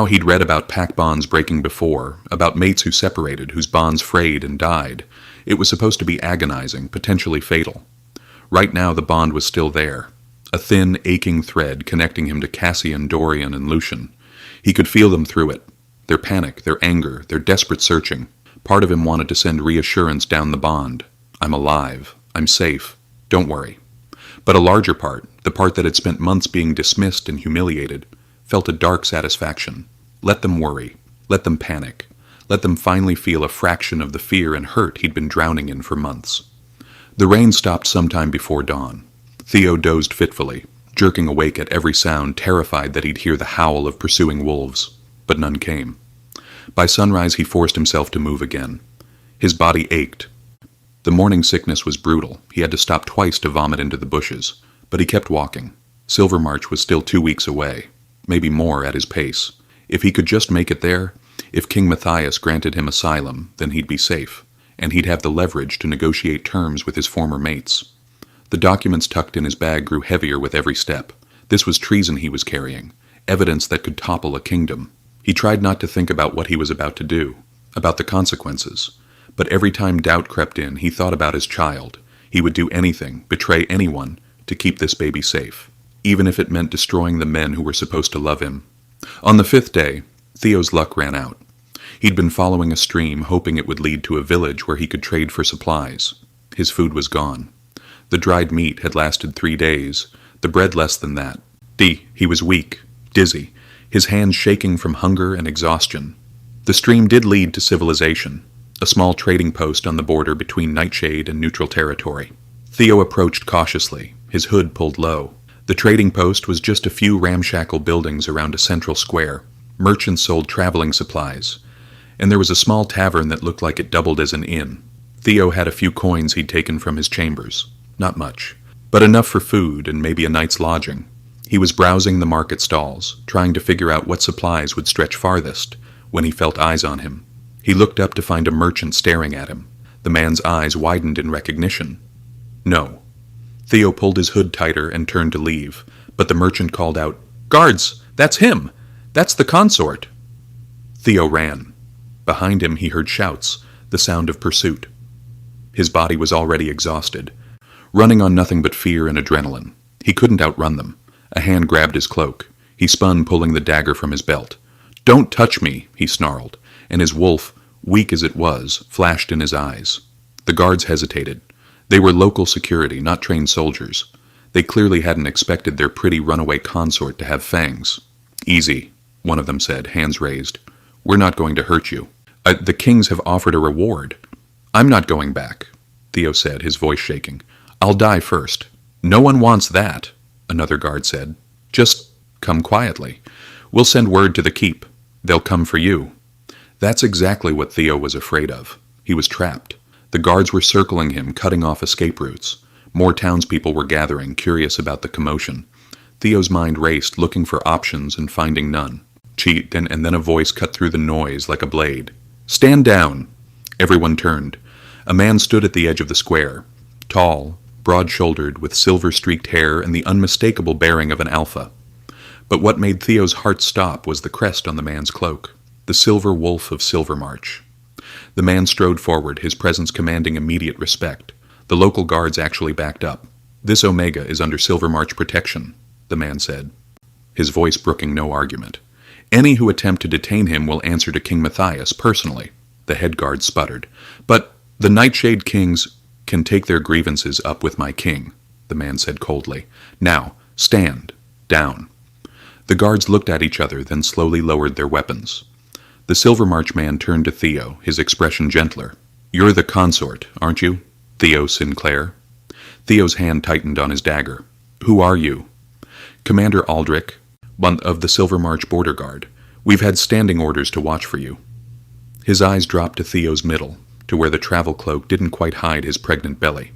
He'd read about pack bonds breaking before, about mates who separated, whose bonds frayed and died. It was supposed to be agonizing, potentially fatal. Right now the bond was still there, a thin, aching thread connecting him to Cassian, Dorian, and Lucian. He could feel them through it. Their panic, their anger, their desperate searching. Part of him wanted to send reassurance down the bond. "I'm alive. I'm safe. Don't worry." But a larger part, the part that had spent months being dismissed and humiliated, felt a dark satisfaction. Let them worry. Let them panic. Let them finally feel a fraction of the fear and hurt he'd been drowning in for months. The rain stopped sometime before dawn. Theo dozed fitfully, jerking awake at every sound, terrified that he'd hear the howl of pursuing wolves. But none came. By sunrise he forced himself to move again. His body ached. The morning sickness was brutal. He had to stop twice to vomit into the bushes, but he kept walking. Silvermarch was still 2 weeks away, maybe more at his pace. If he could just make it there, if King Matthias granted him asylum, then he'd be safe, and he'd have the leverage to negotiate terms with his former mates. The documents tucked in his bag grew heavier with every step. This was treason he was carrying, evidence that could topple a kingdom. He tried not to think about what he was about to do, about the consequences. But every time doubt crept in, he thought about his child. He would do anything, betray anyone, to keep this baby safe, even if it meant destroying the men who were supposed to love him. On the 5th day, Theo's luck ran out. He'd been following a stream, hoping it would lead to a village where he could trade for supplies. His food was gone. The dried meat had lasted 3 days, the bread less than that. He was weak, dizzy, his hands shaking from hunger and exhaustion. The stream did lead to civilization, a small trading post on the border between Nightshade and neutral territory. Theo approached cautiously, his hood pulled low. The trading post was just a few ramshackle buildings around a central square. Merchants sold traveling supplies, and there was a small tavern that looked like it doubled as an inn. Theo had a few coins he'd taken from his chambers. Not much, but enough for food and maybe a night's lodging. He was browsing the market stalls, trying to figure out what supplies would stretch farthest, when he felt eyes on him. He looked up to find a merchant staring at him. The man's eyes widened in recognition. "No." Theo pulled his hood tighter and turned to leave, but the merchant called out, "Guards! That's him! That's the consort!" Theo ran. Behind him he heard shouts, the sound of pursuit. His body was already exhausted, running on nothing but fear and adrenaline. He couldn't outrun them. A hand grabbed his cloak. He spun, pulling the dagger from his belt. "Don't touch me," he snarled, and his wolf, weak as it was, flashed in his eyes. The guards hesitated. They were local security, not trained soldiers. They clearly hadn't expected their pretty runaway consort to have fangs. "Easy," one of them said, hands raised. "We're not going to hurt you. The kings have offered a reward." "I'm not going back," Theo said, his voice shaking. "I'll die first." "No one wants that," another guard said. "Just come quietly. We'll send word to the keep. They'll come for you." That's exactly what Theo was afraid of. He was trapped. The guards were circling him, cutting off escape routes. More townspeople were gathering, curious about the commotion. Theo's mind raced, looking for options and finding none. And then a voice cut through the noise like a blade. "Stand down!" Everyone turned. A man stood at the edge of the square. Tall, broad-shouldered, with silver-streaked hair and the unmistakable bearing of an alpha. But what made Theo's heart stop was the crest on the man's cloak. the Silver Wolf of Silvermarch. The man strode forward, his presence commanding immediate respect. The local guards actually backed up. "This Omega is under Silvermarch protection," the man said, his voice brooking no argument. "Any who attempt to detain him will answer to King Matthias personally," the head guard sputtered. "But the Nightshade Kings can take their grievances up with my king," the man said coldly. "Now, stand down." The guards looked at each other, then slowly lowered their weapons. The Silvermarch man turned to Theo, his expression gentler. "You're the consort, aren't you? Theo Sinclair?" Theo's hand tightened on his dagger. "Who are you?" "Commander Aldrich, one of the Silvermarch border guard. We've had standing orders to watch for you." His eyes dropped to Theo's middle, to where the travel cloak didn't quite hide his pregnant belly.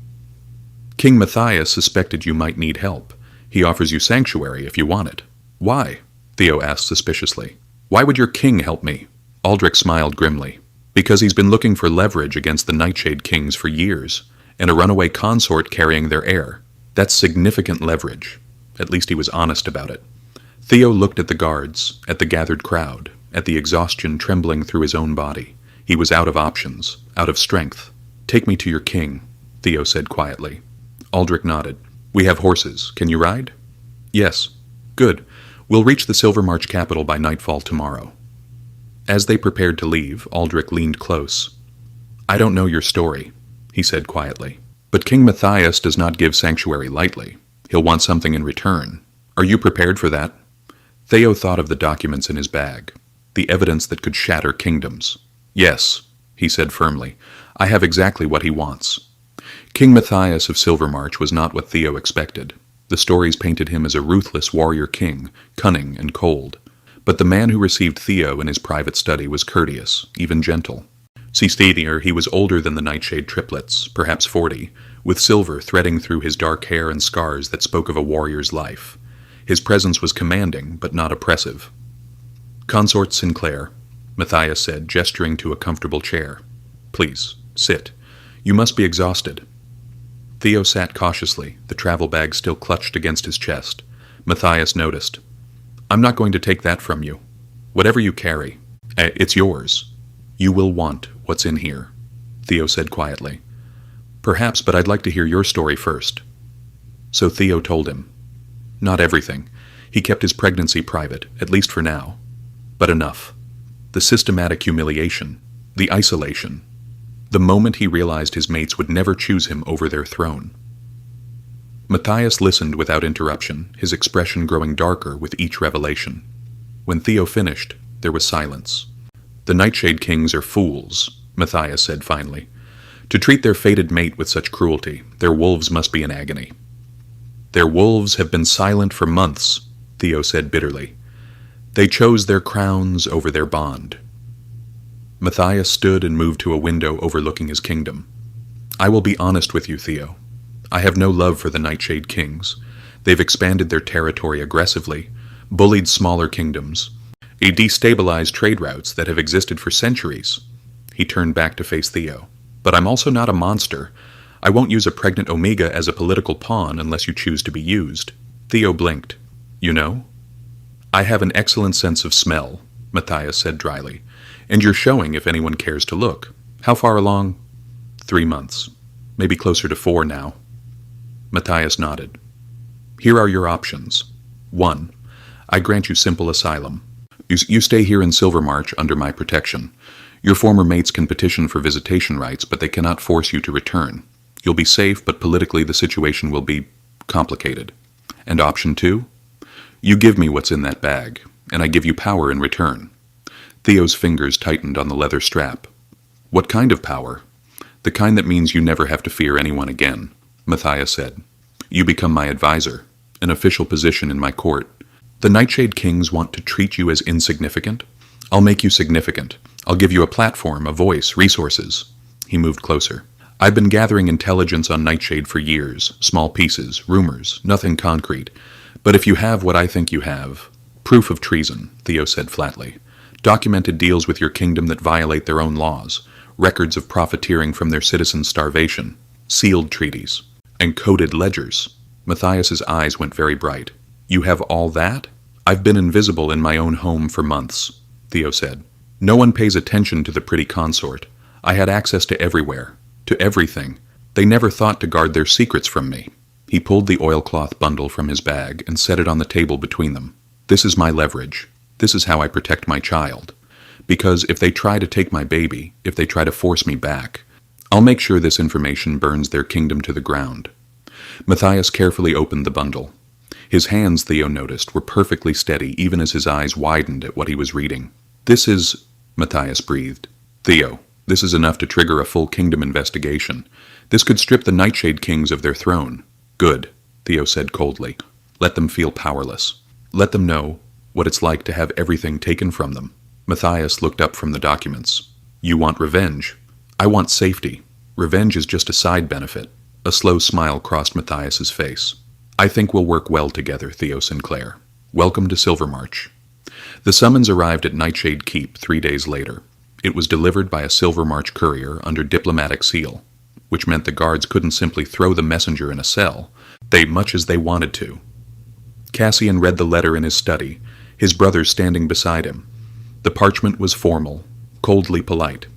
"King Matthias suspected you might need help. He offers you sanctuary if you want it." "Why?" Theo asked suspiciously. "Why would your king help me?" Aldrich smiled grimly. "Because he's been looking for leverage against the Nightshade Kings for years, and a runaway consort carrying their heir. That's significant leverage." At least he was honest about it. Theo looked at the guards, at the gathered crowd, at the exhaustion trembling through his own body. He was out of options, out of strength. "Take me to your king," Theo said quietly. Aldrich nodded. "We have horses. Can you ride?" "Yes." "Good. We'll reach the Silvermarch capital by nightfall tomorrow." As they prepared to leave, Aldrich leaned close. "I don't know your story," he said quietly. "But King Matthias does not give sanctuary lightly. He'll want something in return. Are you prepared for that?" Theo thought of the documents in his bag, the evidence that could shatter kingdoms. "Yes," he said firmly. "I have exactly what he wants." King Matthias of Silvermarch was not what Theo expected. The stories painted him as a ruthless warrior king, cunning and cold. But the man who received Theo in his private study was courteous, even gentle. He was older than the Nightshade triplets, perhaps 40, with silver threading through his dark hair and scars that spoke of a warrior's life. His presence was commanding, but not oppressive. "Consort Sinclair," Matthias said, gesturing to a comfortable chair. "Please, sit. You must be exhausted." Theo sat cautiously, the travel bag still clutched against his chest. Matthias noticed. "I'm not going to take that from you. Whatever you carry, it's yours. You will want what's in here," Theo said quietly. "Perhaps, but I'd like to hear your story first." So Theo told him. Not everything. He kept his pregnancy private, at least for now. But enough. The systematic humiliation, the isolation, the moment he realized his mates would never choose him over their throne. Matthias listened without interruption, his expression growing darker with each revelation. When Theo finished, there was silence. "The Nightshade Kings are fools," Matthias said finally. "To treat their fated mate with such cruelty, their wolves must be in agony." "Their wolves have been silent for months," Theo said bitterly. "They chose their crowns over their bond." Matthias stood and moved to a window overlooking his kingdom. "I will be honest with you, Theo. I have no love for the Nightshade Kings. They've expanded their territory aggressively, bullied smaller kingdoms, destabilized trade routes that have existed for centuries." He turned back to face Theo. "But I'm also not a monster. I won't use a pregnant Omega as a political pawn unless you choose to be used." Theo blinked. "You know?" "I have an excellent sense of smell," Matthias said dryly. "And you're showing if anyone cares to look. How far along?" 3 months. Maybe closer to 4 now." Matthias nodded. "Here are your options. 1. I grant you simple asylum. You stay here in Silvermarch under my protection. Your former mates can petition for visitation rights, but they cannot force you to return. You'll be safe, but politically the situation will be complicated. And option 2? You give me what's in that bag, and I give you power in return." Theo's fingers tightened on the leather strap. "What kind of power?" "The kind that means you never have to fear anyone again," Matthias said. "You become my advisor, an official position in my court. The Nightshade Kings want to treat you as insignificant? I'll make you significant. I'll give you a platform, a voice, resources." He moved closer. "I've been gathering intelligence on Nightshade for years, small pieces, rumors, nothing concrete. But if you have what I think you have, proof of treason," Theo said flatly. "Documented deals with your kingdom that violate their own laws, records of profiteering from their citizens' starvation, sealed treaties, and coded ledgers." Matthias's eyes went very bright. "You have all that?" "I've been invisible in my own home for months," Theo said. No one pays attention to the pretty consort. I had access to everywhere, to everything. They never thought to guard their secrets from me. He pulled the oilcloth bundle from his bag and set it on the table between them. This is my leverage. This is how I protect my child. Because if they try to take my baby, if they try to force me back, I'll make sure this information burns their kingdom to the ground. Matthias carefully opened the bundle. His hands, Theo noticed, were perfectly steady even as his eyes widened at what he was reading. This is, Matthias breathed. Theo, this is enough to trigger a full kingdom investigation. This could strip the Nightshade Kings of their throne. Good, Theo said coldly. Let them feel powerless. Let them know what it's like to have everything taken from them. Matthias looked up from the documents. You want revenge. I want safety. Revenge is just a side benefit. A slow smile crossed Matthias's face. I think we'll work well together, Theo Sinclair. Welcome to Silvermarch. The summons arrived at Nightshade Keep 3 days later. It was delivered by a Silvermarch courier under diplomatic seal, which meant the guards couldn't simply throw the messenger in a cell, much as they wanted to. Cassian read the letter in his study, his brother standing beside him. The parchment was formal, coldly polite.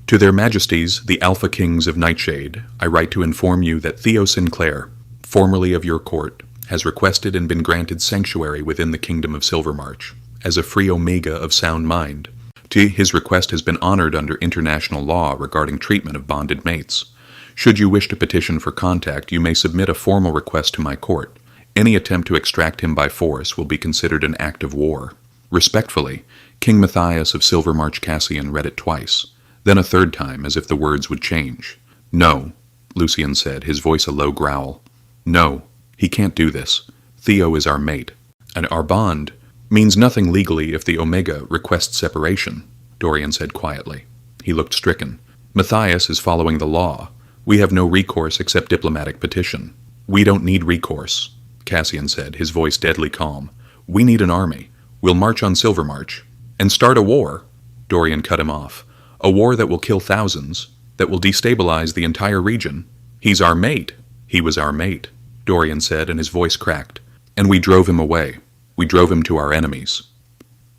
To their majesties, the Alpha Kings of Nightshade, I write to inform you that Theo Sinclair, formerly of your court, has requested and been granted sanctuary within the kingdom of Silvermarch, as a free Omega of sound mind. His request has been honored under international law regarding treatment of bonded mates. Should you wish to petition for contact, you may submit a formal request to my court. Any attempt to extract him by force will be considered an act of war. Respectfully, King Matthias of Silvermarch. Cassian read it twice, then a third time as if the words would change. No, Lucian said, his voice a low growl. No, he can't do this. Theo is our mate, and our bond means nothing legally if the Omega requests separation, Dorian said quietly. He looked stricken. Matthias is following the law. We have no recourse except diplomatic petition. We don't need recourse, Cassian said, his voice deadly calm. We need an army. We'll march on Silvermarch. And start a war, Dorian cut him off. A war that will kill thousands, that will destabilize the entire region. He's our mate. He was our mate, Dorian said, and his voice cracked. And we drove him away. We drove him to our enemies.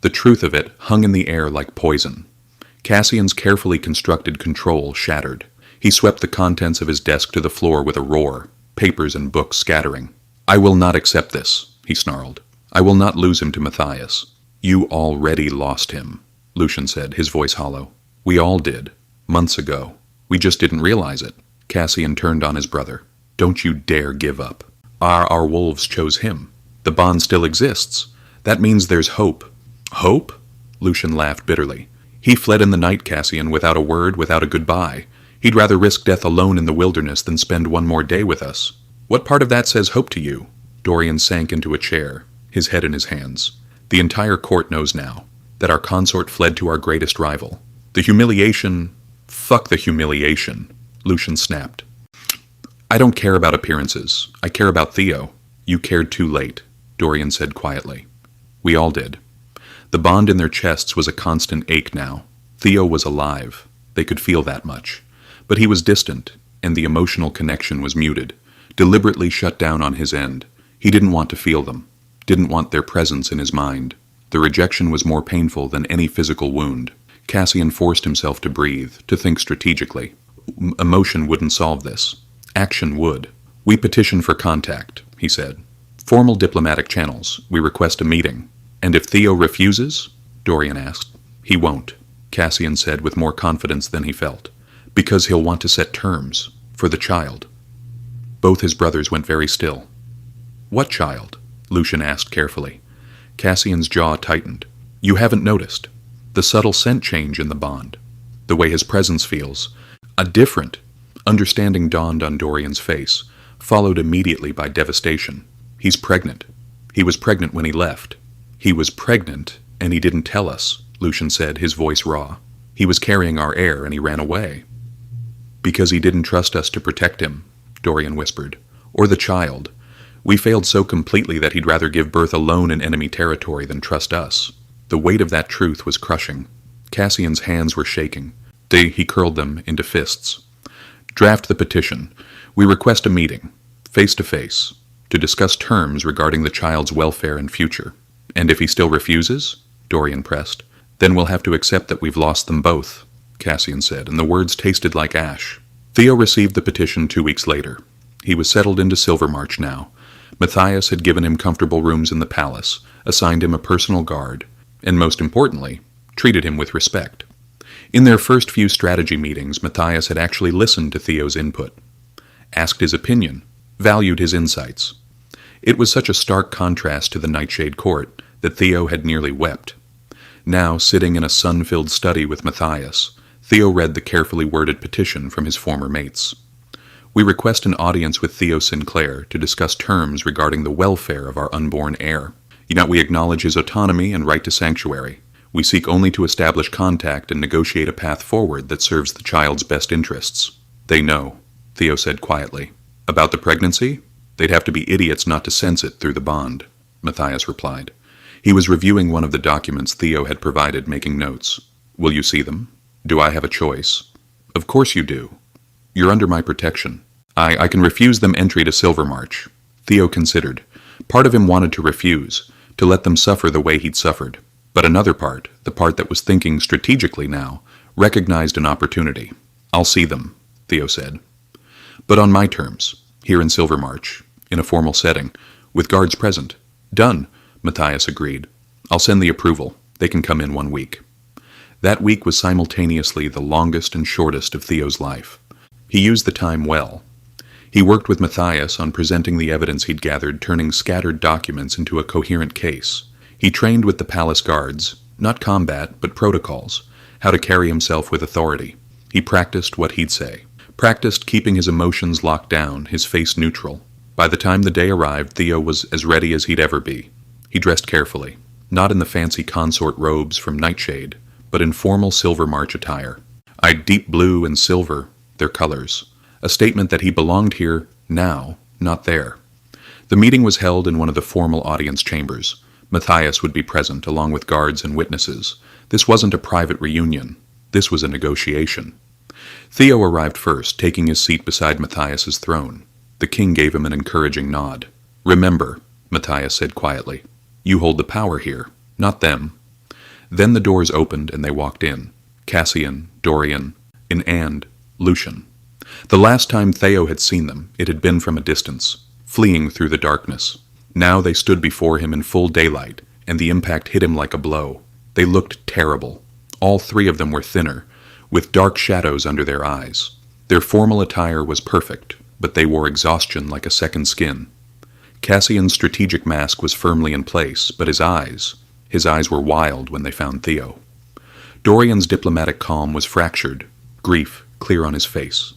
The truth of it hung in the air like poison. Cassian's carefully constructed control shattered. He swept the contents of his desk to the floor with a roar, papers and books scattering. I will not accept this, he snarled. I will not lose him to Matthias. You already lost him, Lucian said, his voice hollow. We all did, months ago. We just didn't realize it. Cassian turned on his brother. Don't you dare give up. Our wolves chose him. The bond still exists. That means there's hope. Hope? Lucian laughed bitterly. He fled in the night, Cassian, without a word, without a goodbye. He'd rather risk death alone in the wilderness than spend one more day with us. What part of that says hope to you? Dorian sank into a chair, his head in his hands. The entire court knows now that our consort fled to our greatest rival. The humiliation... Fuck the humiliation, Lucian snapped. I don't care about appearances. I care about Theo. You cared too late, Dorian said quietly. We all did. The bond in their chests was a constant ache now. Theo was alive. They could feel that much. But he was distant, and the emotional connection was muted, deliberately shut down on his end. He didn't want to feel them, didn't want their presence in his mind. The rejection was more painful than any physical wound. Cassian forced himself to breathe, to think strategically. Emotion wouldn't solve this. Action would. We petition for contact, he said. Formal diplomatic channels. We request a meeting. And if Theo refuses? Dorian asked. He won't, Cassian said with more confidence than he felt. Because he'll want to set terms. For the child. Both his brothers went very still. What child? Lucian asked carefully. Cassian's jaw tightened. You haven't noticed. The subtle scent change in the bond. The way his presence feels. A different. Understanding dawned on Dorian's face, followed immediately by devastation. He's pregnant. He was pregnant when he left. He was pregnant, and he didn't tell us, Lucian said, his voice raw. He was carrying our heir, and he ran away. Because he didn't trust us to protect him, Dorian whispered. Or the child. We failed so completely that he'd rather give birth alone in enemy territory than trust us. The weight of that truth was crushing. Cassian's hands were shaking. He curled them into fists. Draft the petition. We request a meeting, face to face, to discuss terms regarding the child's welfare and future. And if he still refuses? Dorian pressed. Then we'll have to accept that we've lost them both, Cassian said, and the words tasted like ash. Theo received the petition 2 weeks later. He was settled into Silvermarch now. Matthias had given him comfortable rooms in the palace, assigned him a personal guard, and most importantly, treated him with respect. In their first few strategy meetings, Matthias had actually listened to Theo's input, asked his opinion, valued his insights. It was such a stark contrast to the Nightshade Court that Theo had nearly wept. Now, sitting in a sun-filled study with Matthias, Theo read the carefully worded petition from his former mates. We request an audience with Theo Sinclair to discuss terms regarding the welfare of our unborn heir. We acknowledge his autonomy and right to sanctuary. We seek only to establish contact and negotiate a path forward that serves the child's best interests. They know, Theo said quietly. About the pregnancy? They'd have to be idiots not to sense it through the bond, Matthias replied. He was reviewing one of the documents Theo had provided, making notes. Will you see them? Do I have a choice? Of course you do. You're under my protection. I can refuse them entry to Silvermarch. Theo considered. Part of him wanted to refuse, to let them suffer the way he'd suffered. But another part, the part that was thinking strategically now, recognized an opportunity. I'll see them, Theo said. But on my terms, here in Silvermarch, in a formal setting, with guards present. Done, Matthias agreed. I'll send the approval. They can come in 1 week. That week was simultaneously the longest and shortest of Theo's life. He used the time well. He worked with Matthias on presenting the evidence he'd gathered, turning scattered documents into a coherent case. He trained with the palace guards, not combat, but protocols, how to carry himself with authority. He practiced what he'd say. Practiced keeping his emotions locked down, his face neutral. By the time the day arrived, Theo was as ready as he'd ever be. He dressed carefully, not in the fancy consort robes from Nightshade, but in formal Silvermarch attire. Eyed deep blue and silver, their colors. A statement that he belonged here now, not there. The meeting was held in one of the formal audience chambers. Matthias would be present, along with guards and witnesses. This wasn't a private reunion. This was a negotiation. Theo arrived first, taking his seat beside Matthias's throne. The king gave him an encouraging nod. Remember, Matthias said quietly, you hold the power here, not them. Then the doors opened and they walked in. Cassian, Dorian, and Lucian. The last time Theo had seen them, it had been from a distance, fleeing through the darkness. Now they stood before him in full daylight, and the impact hit him like a blow. They looked terrible. All three of them were thinner, with dark shadows under their eyes. Their formal attire was perfect, but they wore exhaustion like a second skin. Cassian's strategic mask was firmly in place, but his eyes were wild when they found Theo. Dorian's diplomatic calm was fractured, grief clear on his face.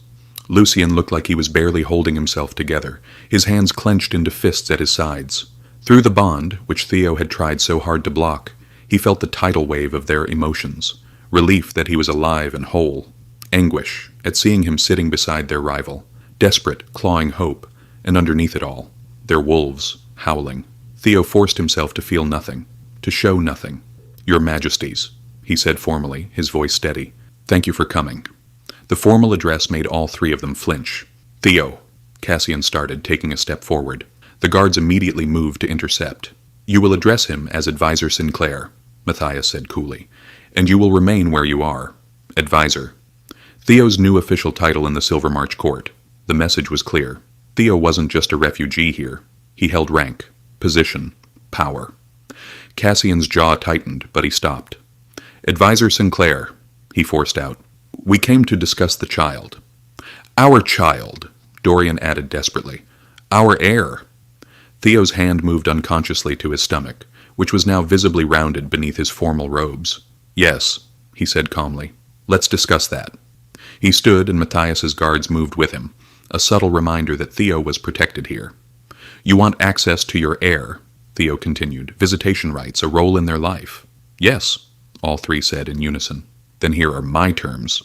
Lucian looked like he was barely holding himself together, his hands clenched into fists at his sides. Through the bond, which Theo had tried so hard to block, he felt the tidal wave of their emotions, relief that he was alive and whole, anguish at seeing him sitting beside their rival, desperate, clawing hope, and underneath it all, their wolves, howling. Theo forced himself to feel nothing, to show nothing. Your Majesties, he said formally, his voice steady. Thank you for coming. The formal address made all three of them flinch. Theo, Cassian started, taking a step forward. The guards immediately moved to intercept. You will address him as Advisor Sinclair, Matthias said coolly, and you will remain where you are. Advisor. Theo's new official title in the Silvermarch court. The message was clear. Theo wasn't just a refugee here. He held rank, position, power. Cassian's jaw tightened, but he stopped. Advisor Sinclair, he forced out. We came to discuss the child. Our child, Dorian added desperately. Our heir. Theo's hand moved unconsciously to his stomach, which was now visibly rounded beneath his formal robes. Yes, he said calmly. Let's discuss that. He stood and Matthias's guards moved with him, a subtle reminder that Theo was protected here. You want access to your heir, Theo continued, visitation rights, a role in their life. Yes, all three said in unison. Then here are my terms.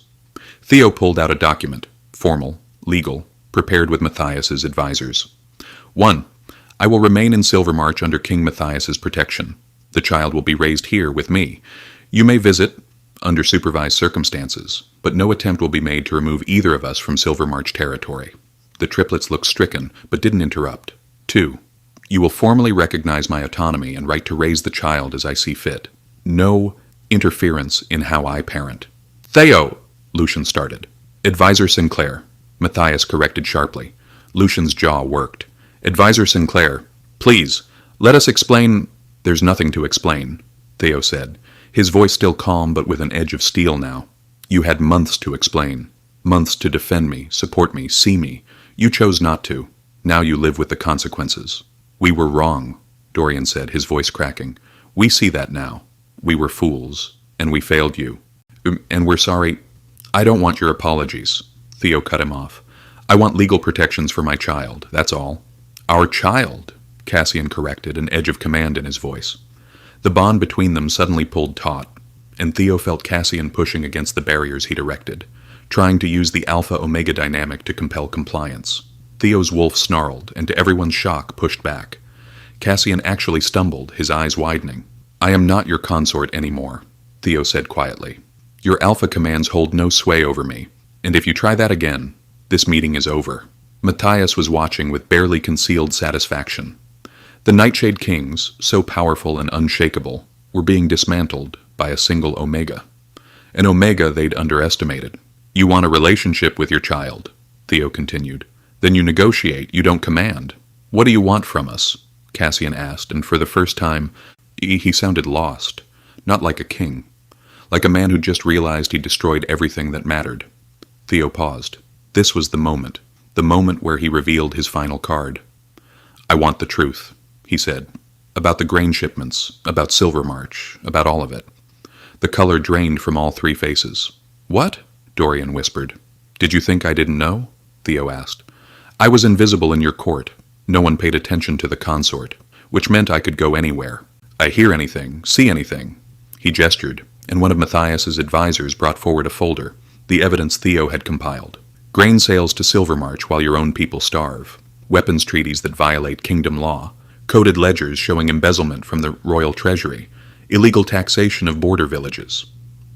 Theo pulled out a document, formal, legal, prepared with Matthias's advisors. 1. I will remain in Silvermarch under King Matthias's protection. The child will be raised here with me. You may visit, under supervised circumstances, but no attempt will be made to remove either of us from Silvermarch territory. The triplets looked stricken, but didn't interrupt. 2. You will formally recognize my autonomy and right to raise the child as I see fit. No Interference in how I parent. Theo! Lucian started. Advisor Sinclair. Matthias corrected sharply. Lucian's jaw worked. Advisor Sinclair, please, let us explain. There's nothing to explain, Theo said, his voice still calm but with an edge of steel now. You had months to explain. Months to defend me, support me, see me. You chose not to. Now you live with the consequences. We were wrong, Dorian said, his voice cracking. We see that now. We were fools, and we failed you. And we're sorry. I don't want your apologies. Theo cut him off. I want legal protections for my child, that's all. Our child, Cassian corrected, an edge of command in his voice. The bond between them suddenly pulled taut, and Theo felt Cassian pushing against the barriers he'd erected, trying to use the alpha-omega dynamic to compel compliance. Theo's wolf snarled, and to everyone's shock pushed back. Cassian actually stumbled, his eyes widening. I am not your consort anymore, Theo said quietly. Your alpha commands hold no sway over me, and if you try that again, this meeting is over. Matthias was watching with barely concealed satisfaction. The Nightshade Kings, so powerful and unshakable, were being dismantled by a single Omega. An Omega they'd underestimated. You want a relationship with your child, Theo continued. Then you negotiate, you don't command. What do you want from us? Cassian asked, and for the first time, he sounded lost, not like a king, like a man who just realized he destroyed everything that mattered. Theo paused. This was the moment where he revealed his final card. I want the truth, he said, about the grain shipments, about Silvermarch, about all of it. The color drained from all three faces. What? Dorian whispered. Did you think I didn't know? Theo asked. I was invisible in your court. No one paid attention to the consort, which meant I could go anywhere. I hear anything, see anything. He gestured, and one of Matthias's advisors brought forward a folder, the evidence Theo had compiled. Grain sales to Silvermarch while your own people starve. Weapons treaties that violate kingdom law. Coded ledgers showing embezzlement from the royal treasury. Illegal taxation of border villages.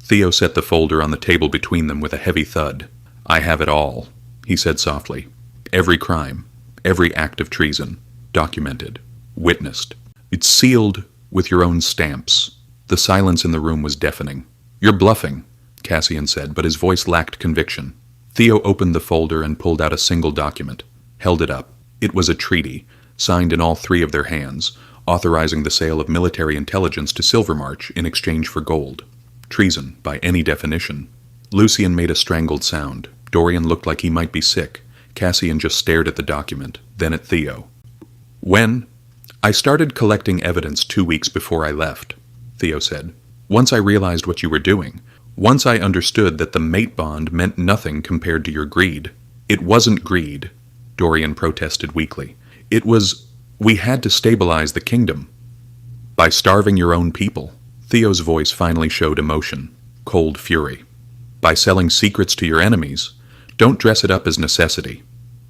Theo set the folder on the table between them with a heavy thud. I have it all, he said softly. Every crime, every act of treason, documented, witnessed. It's sealed with your own stamps. The silence in the room was deafening. You're bluffing, Cassian said, but his voice lacked conviction. Theo opened the folder and pulled out a single document, held it up. It was a treaty, signed in all three of their hands, authorizing the sale of military intelligence to Silvermarch in exchange for gold. Treason, by any definition. Lucian made a strangled sound. Dorian looked like he might be sick. Cassian just stared at the document, then at Theo. When? I started collecting evidence 2 weeks before I left, Theo said. Once I realized what you were doing. Once I understood that the mate bond meant nothing compared to your greed. It wasn't greed, Dorian protested weakly. It was, we had to stabilize the kingdom. By starving your own people. Theo's voice finally showed emotion, cold fury. By selling secrets to your enemies. Don't dress it up as necessity.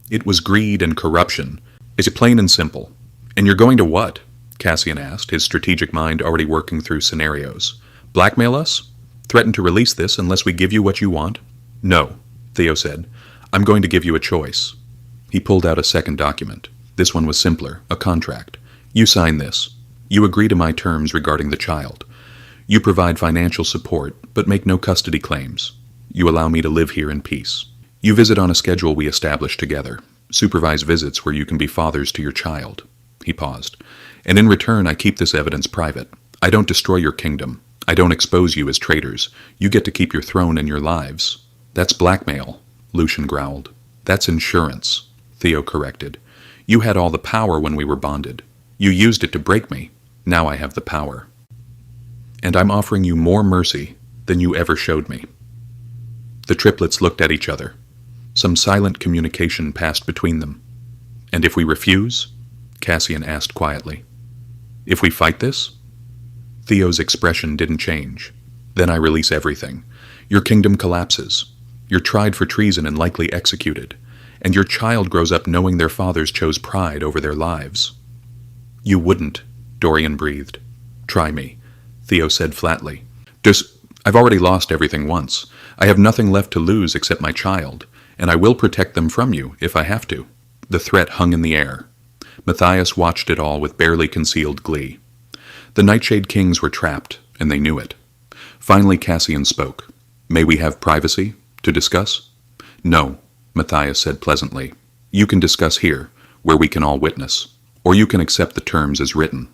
It was greed and corruption. It's plain and simple. And you're going to what? Cassian asked, his strategic mind already working through scenarios. Blackmail us? Threaten to release this unless we give you what you want? No, Theo said. I'm going to give you a choice. He pulled out a second document. This one was simpler, a contract. You sign this. You agree to my terms regarding the child. You provide financial support, but make no custody claims. You allow me to live here in peace. You visit on a schedule we establish together. Supervise visits where you can be fathers to your child. He paused. And in return, I keep this evidence private. I don't destroy your kingdom. I don't expose you as traitors. You get to keep your throne and your lives. That's blackmail, Lucian growled. That's insurance, Theo corrected. You had all the power when we were bonded. You used it to break me. Now I have the power. And I'm offering you more mercy than you ever showed me. The triplets looked at each other. Some silent communication passed between them. And if we refuse? Cassian asked quietly. If we fight this? Theo's expression didn't change. Then I release everything. Your kingdom collapses. You're tried for treason and likely executed. And your child grows up knowing their fathers chose pride over their lives. You wouldn't, Dorian breathed. Try me, Theo said flatly. I've already lost everything once. I have nothing left to lose except my child, and I will protect them from you if I have to. The threat hung in the air. Matthias watched it all with barely concealed glee. The Nightshade Kings were trapped, and they knew it. Finally, Cassian spoke. May we have privacy to discuss? No, Matthias said pleasantly. You can discuss here, where we can all witness, or you can accept the terms as written.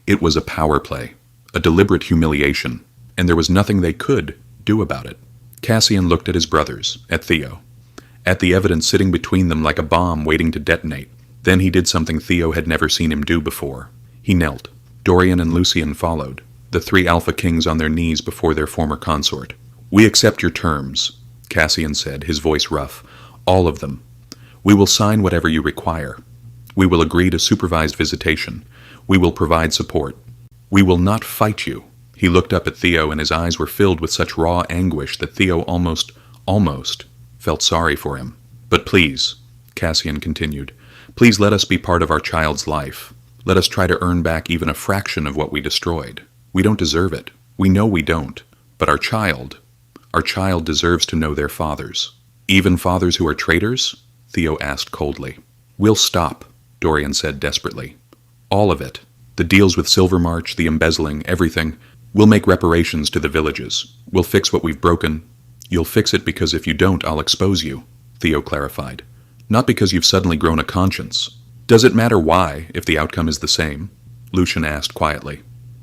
It was a power play, a deliberate humiliation, and there was nothing they could do about it. Cassian looked at his brothers, at Theo, at the evidence sitting between them like a bomb waiting to detonate. Then he did something Theo had never seen him do before. He knelt. Dorian and Lucian followed, the three Alpha Kings on their knees before their former consort. We accept your terms, Cassian said, his voice rough. All of them. We will sign whatever you require. We will agree to supervised visitation. We will provide support. We will not fight you. He looked up at Theo, and his eyes were filled with such raw anguish that Theo almost felt sorry for him. But please, Cassian continued, please let us be part of our child's life. Let us try to earn back even a fraction of what we destroyed. We don't deserve it. We know we don't. But our child deserves to know their fathers. Even fathers who are traitors? Theo asked coldly. We'll stop, Dorian said desperately. All of it. The deals with Silvermarch, the embezzling, everything. We'll make reparations to the villages. We'll fix what we've broken. You'll fix it because if you don't, I'll expose you, Theo clarified. Not because you've suddenly grown a conscience. Does it matter why, if the outcome is the same? Lucian asked quietly.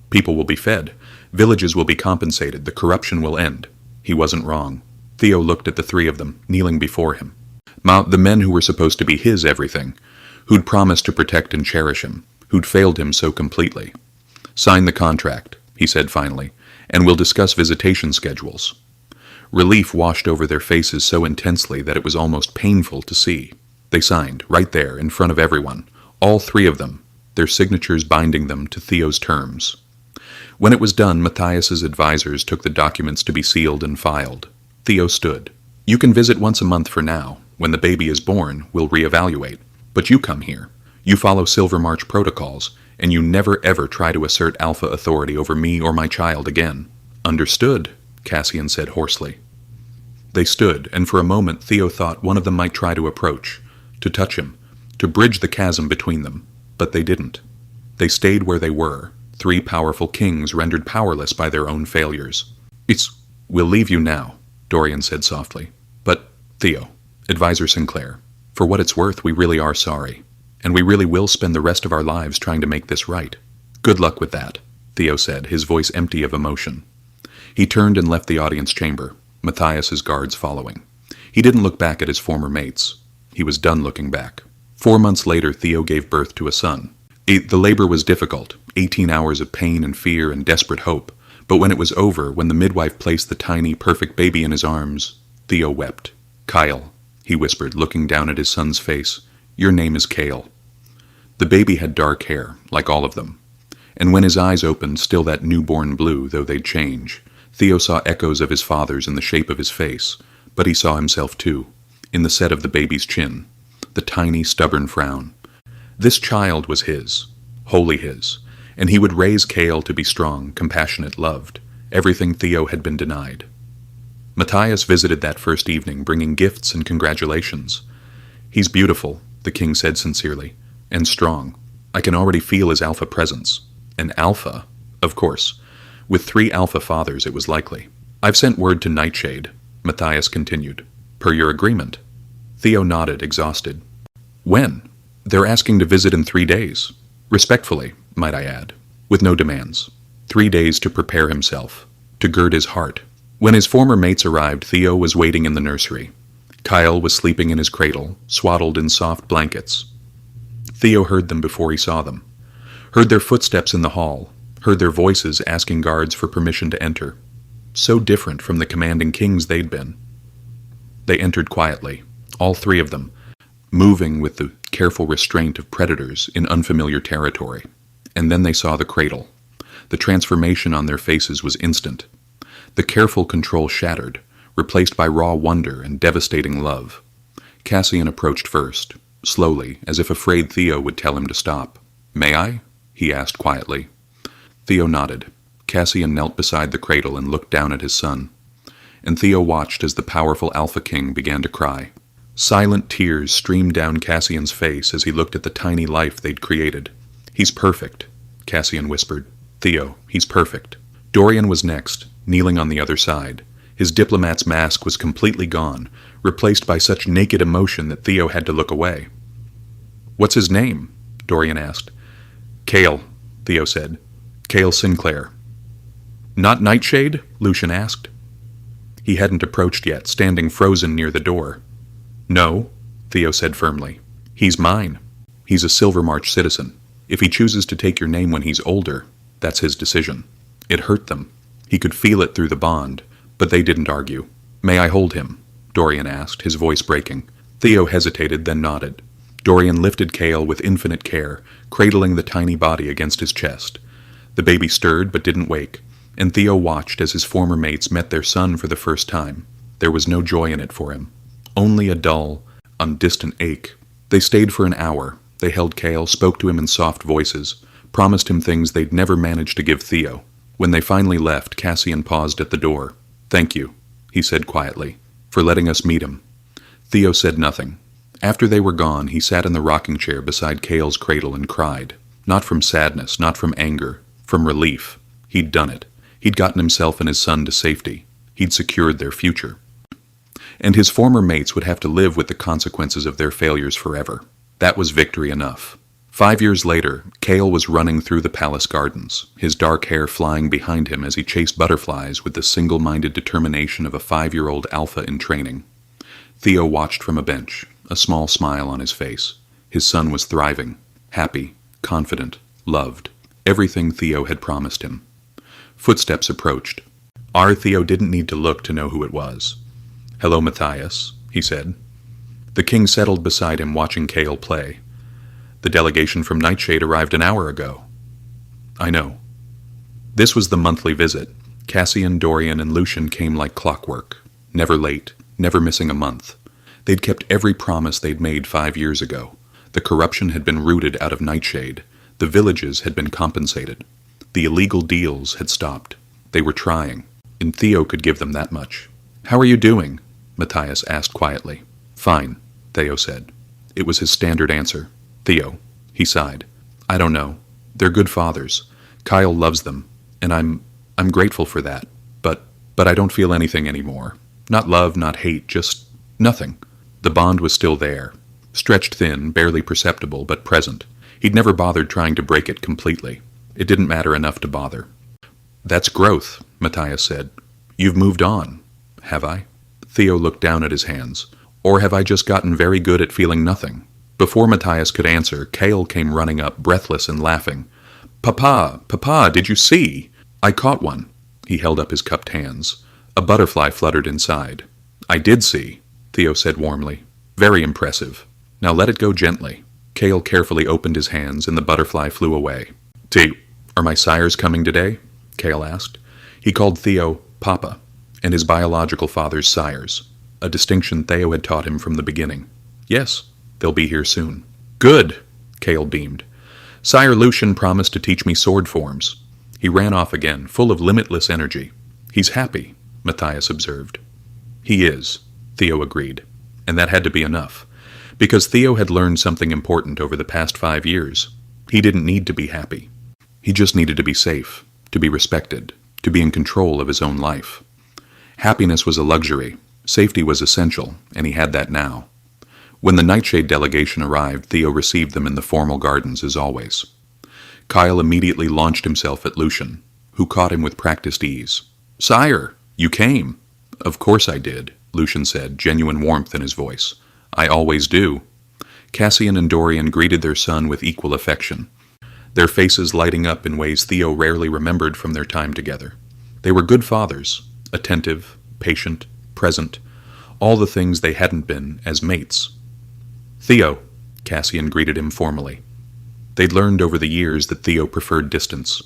People will be fed. Villages will be compensated. The corruption will end. He wasn't wrong. Theo looked at the three of them, kneeling before him. The men who were supposed to be his everything, who'd promised to protect and cherish him, who'd failed him so completely. Sign the contract, he said finally, and we'll discuss visitation schedules. Relief washed over their faces so intensely that it was almost painful to see. They signed, right there, in front of everyone, all three of them, their signatures binding them to Theo's terms. When it was done, Matthias's advisors took the documents to be sealed and filed. Theo stood. You can visit once a month for now. When the baby is born, we'll reevaluate. But you come here. You follow Silvermarch protocols, and you never ever try to assert Alpha authority over me or my child again. Understood, Cassian said hoarsely. They stood, and for a moment Theo thought one of them might try to approach, to touch him, to bridge the chasm between them. But they didn't. They stayed where they were, three powerful kings rendered powerless by their own failures. We'll leave you now, Dorian said softly. But, Theo, Advisor Sinclair, for what it's worth, we really are sorry. And we really will spend the rest of our lives trying to make this right. Good luck with that, Theo said, his voice empty of emotion. He turned and left the audience chamber, Matthias's guards following. He didn't look back at his former mates. He was done looking back. 4 months later, Theo gave birth to a son. The labor was difficult, 18 hours of pain and fear and desperate hope. But when it was over, when the midwife placed the tiny, perfect baby in his arms, Theo wept. Kyle, he whispered, looking down at his son's face. Your name is Kale. The baby had dark hair, like all of them. And when his eyes opened, still that newborn blue, though they'd change, Theo saw echoes of his father's in the shape of his face, but he saw himself too, in the set of the baby's chin, the tiny, stubborn frown. This child was his, wholly his, and he would raise Kale to be strong, compassionate, loved, everything Theo had been denied. Matthias visited that first evening, bringing gifts and congratulations. He's beautiful, the king said sincerely, and strong. I can already feel his alpha presence. An alpha? Of course. With 3 alpha fathers, it was likely. I've sent word to Nightshade, Matthias continued. Per your agreement. Theo nodded, exhausted. When? They're asking to visit in 3 days. Respectfully, might I add. With no demands. 3 days to prepare himself. To gird his heart. When his former mates arrived, Theo was waiting in the nursery. Kyle was sleeping in his cradle, swaddled in soft blankets. Theo heard them before he saw them. Heard their footsteps in the hall. Heard their voices asking guards for permission to enter. So different from the commanding kings they'd been. They entered quietly, all 3 of them, moving with the careful restraint of predators in unfamiliar territory. And then they saw the cradle. The transformation on their faces was instant. The careful control shattered, replaced by raw wonder and devastating love. Cassian approached first, slowly, as if afraid Theo would tell him to stop. May I? He asked quietly. Theo nodded. Cassian knelt beside the cradle and looked down at his son. And Theo watched as the powerful Alpha King began to cry. Silent tears streamed down Cassian's face as he looked at the tiny life they'd created. He's perfect, Cassian whispered. Theo, he's perfect. Dorian was next, kneeling on the other side. His diplomat's mask was completely gone, replaced by such naked emotion that Theo had to look away. "What's his name?" Dorian asked. "Cale," Theo said. "Cale Sinclair." "Not Nightshade?" Lucian asked. He hadn't approached yet, standing frozen near the door. "No," Theo said firmly. "He's mine. He's a Silvermarch citizen. If he chooses to take your name when he's older, that's his decision." It hurt them. He could feel it through the bond, but they didn't argue. "May I hold him?" Dorian asked, his voice breaking. Theo hesitated, then nodded. Dorian lifted Cale with infinite care, cradling the tiny body against his chest. The baby stirred but didn't wake, and Theo watched as his former mates met their son for the first time. There was no joy in it for him, only a dull, distant ache. They stayed for an hour. They held Cale, spoke to him in soft voices, promised him things they'd never managed to give Theo. When they finally left, Cassian paused at the door. "Thank you," he said quietly, "for letting us meet him." Theo said nothing. After they were gone, he sat in the rocking chair beside Cale's cradle and cried. Not from sadness, not from anger, from relief. He'd done it. He'd gotten himself and his son to safety. He'd secured their future. And his former mates would have to live with the consequences of their failures forever. That was victory enough. 5 years later, Cale was running through the palace gardens, his dark hair flying behind him as he chased butterflies with the single-minded determination of a 5-year-old alpha in training. Theo watched from a bench, a small smile on his face. His son was thriving, happy, confident, loved. Everything Theo had promised him. Footsteps approached. Our Theo didn't need to look to know who it was. "Hello, Matthias," he said. The king settled beside him, watching Cale play. "The delegation from Nightshade arrived an hour ago." "I know." This was the monthly visit. Cassian, Dorian, and Lucian came like clockwork. Never late, never missing a month. They'd kept every promise they'd made 5 years ago. The corruption had been rooted out of Nightshade. The villages had been compensated. The illegal deals had stopped. They were trying, and Theo could give them that much. "How are you doing?" Matthias asked quietly. "Fine," Theo said. It was his standard answer. "Theo," he sighed. "I don't know. They're good fathers. Kyle loves them, and I'm grateful for that. But I don't feel anything anymore. Not love, not hate, just nothing." The bond was still there, stretched thin, barely perceptible, but present. He'd never bothered trying to break it completely. It didn't matter enough to bother. "That's growth," Matthias said. "You've moved on." "Have I?" Theo looked down at his hands. "Or have I just gotten very good at feeling nothing?" Before Matthias could answer, Cale came running up, breathless and laughing. "Papa, Papa, did you see? I caught one." He held up his cupped hands. A butterfly fluttered inside. "I did see," Theo said warmly. "Very impressive. Now let it go gently." Cale carefully opened his hands, and the butterfly flew away. Are my sires coming today?" Cale asked. He called Theo Papa, and his biological father's sires, a distinction Theo had taught him from the beginning. "Yes, they'll be here soon." "Good!" Cale beamed. "Sire Lucian promised to teach me sword forms." He ran off again, full of limitless energy. "He's happy," Matthias observed. "He is," Theo agreed. And that had to be enough, because Theo had learned something important over the past 5 years. He didn't need to be happy. He just needed to be safe, to be respected, to be in control of his own life. Happiness was a luxury. Safety was essential, and he had that now. When the Nightshade delegation arrived, Theo received them in the formal gardens as always. Kyle immediately launched himself at Lucian, who caught him with practiced ease. "Sire, you came." "Of course I did," Lucian said, genuine warmth in his voice. "I always do." Cassian and Dorian greeted their son with equal affection, their faces lighting up in ways Theo rarely remembered from their time together. They were good fathers, attentive, patient, present, all the things they hadn't been as mates. "Theo," Cassian greeted him formally. They'd learned over the years that Theo preferred distance.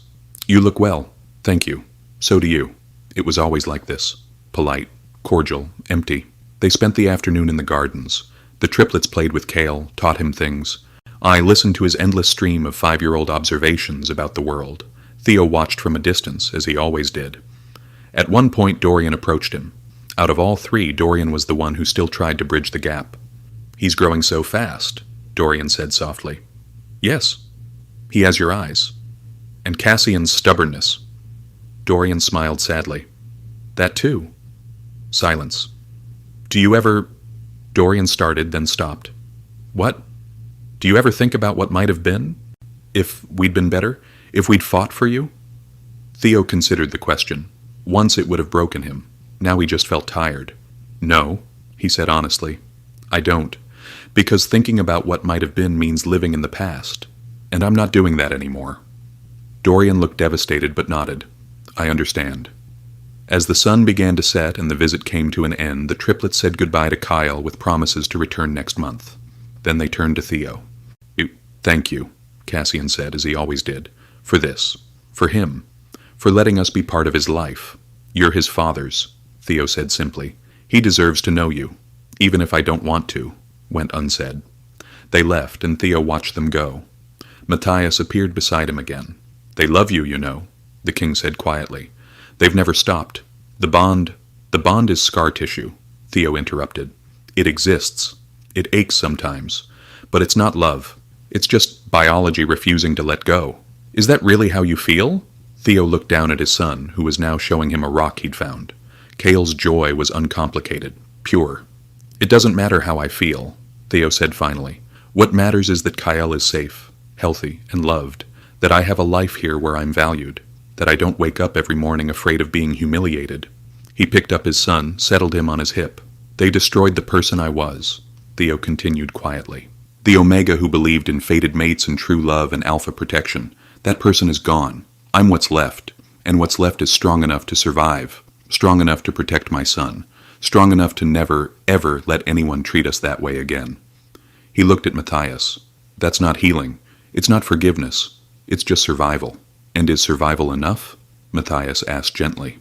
"You look well." "Thank you. So do you." It was always like this. Polite, cordial, empty. They spent the afternoon in the gardens. The triplets played with Cale, taught him things. I listened to his endless stream of 5-year-old observations about the world. Theo watched from a distance, as he always did. At one point, Dorian approached him. Out of all 3, Dorian was the one who still tried to bridge the gap. "He's growing so fast," Dorian said softly. "Yes. He has your eyes." "And Cassian's stubbornness." Dorian smiled sadly. That too. Silence. Do you ever... Dorian started, then stopped. What? Do you ever think about what might have been? If we'd been better? If we'd fought for you? Theo considered the question. Once it would have broken him. Now he just felt tired. No, he said honestly. I don't. Because thinking about what might have been means living in the past. And I'm not doing that anymore. Dorian looked devastated but nodded. I understand. As the sun began to set and the visit came to an end, the triplets said goodbye to Kyle with promises to return next month. Then they turned to Theo. Thank you, Cassian said, as he always did, for this, for him, for letting us be part of his life. You're his father's, Theo said simply. He deserves to know you, even if I don't want to, went unsaid. They left, and Theo watched them go. Matthias appeared beside him again. They love you, you know, the king said quietly. They've never stopped. The bond is scar tissue, Theo interrupted. It exists. It aches sometimes. But it's not love. It's just biology refusing to let go. Is that really how you feel? Theo looked down at his son, who was now showing him a rock he'd found. Kale's joy was uncomplicated, pure. It doesn't matter how I feel, Theo said finally. What matters is that Kyle is safe, healthy, and loved, that I have a life here where I'm valued, that I don't wake up every morning afraid of being humiliated. He picked up his son, settled him on his hip. They destroyed the person I was, Theo continued quietly. The Omega who believed in fated mates and true love and alpha protection. That person is gone. I'm what's left, and what's left is strong enough to survive, strong enough to protect my son, strong enough to never, ever let anyone treat us that way again. He looked at Matthias. That's not healing. It's not forgiveness. It's just survival. And is survival enough? Matthias asked gently.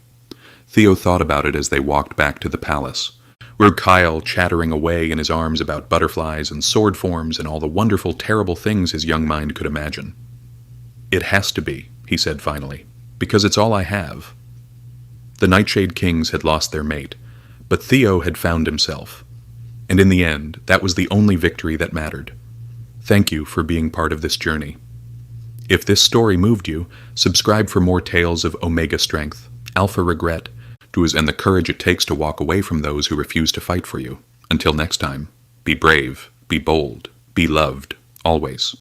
Theo thought about it as they walked back to the palace, where Kyle chattering away in his arms about butterflies and sword forms and all the wonderful, terrible things his young mind could imagine. It has to be, he said finally, because it's all I have. The Nightshade Kings had lost their mate, but Theo had found himself. And in the end, that was the only victory that mattered. Thank you for being part of this journey. If this story moved you, subscribe for more tales of Omega strength, alpha regret, and the courage it takes to walk away from those who refuse to fight for you. Until next time, be brave, be bold, be loved, always.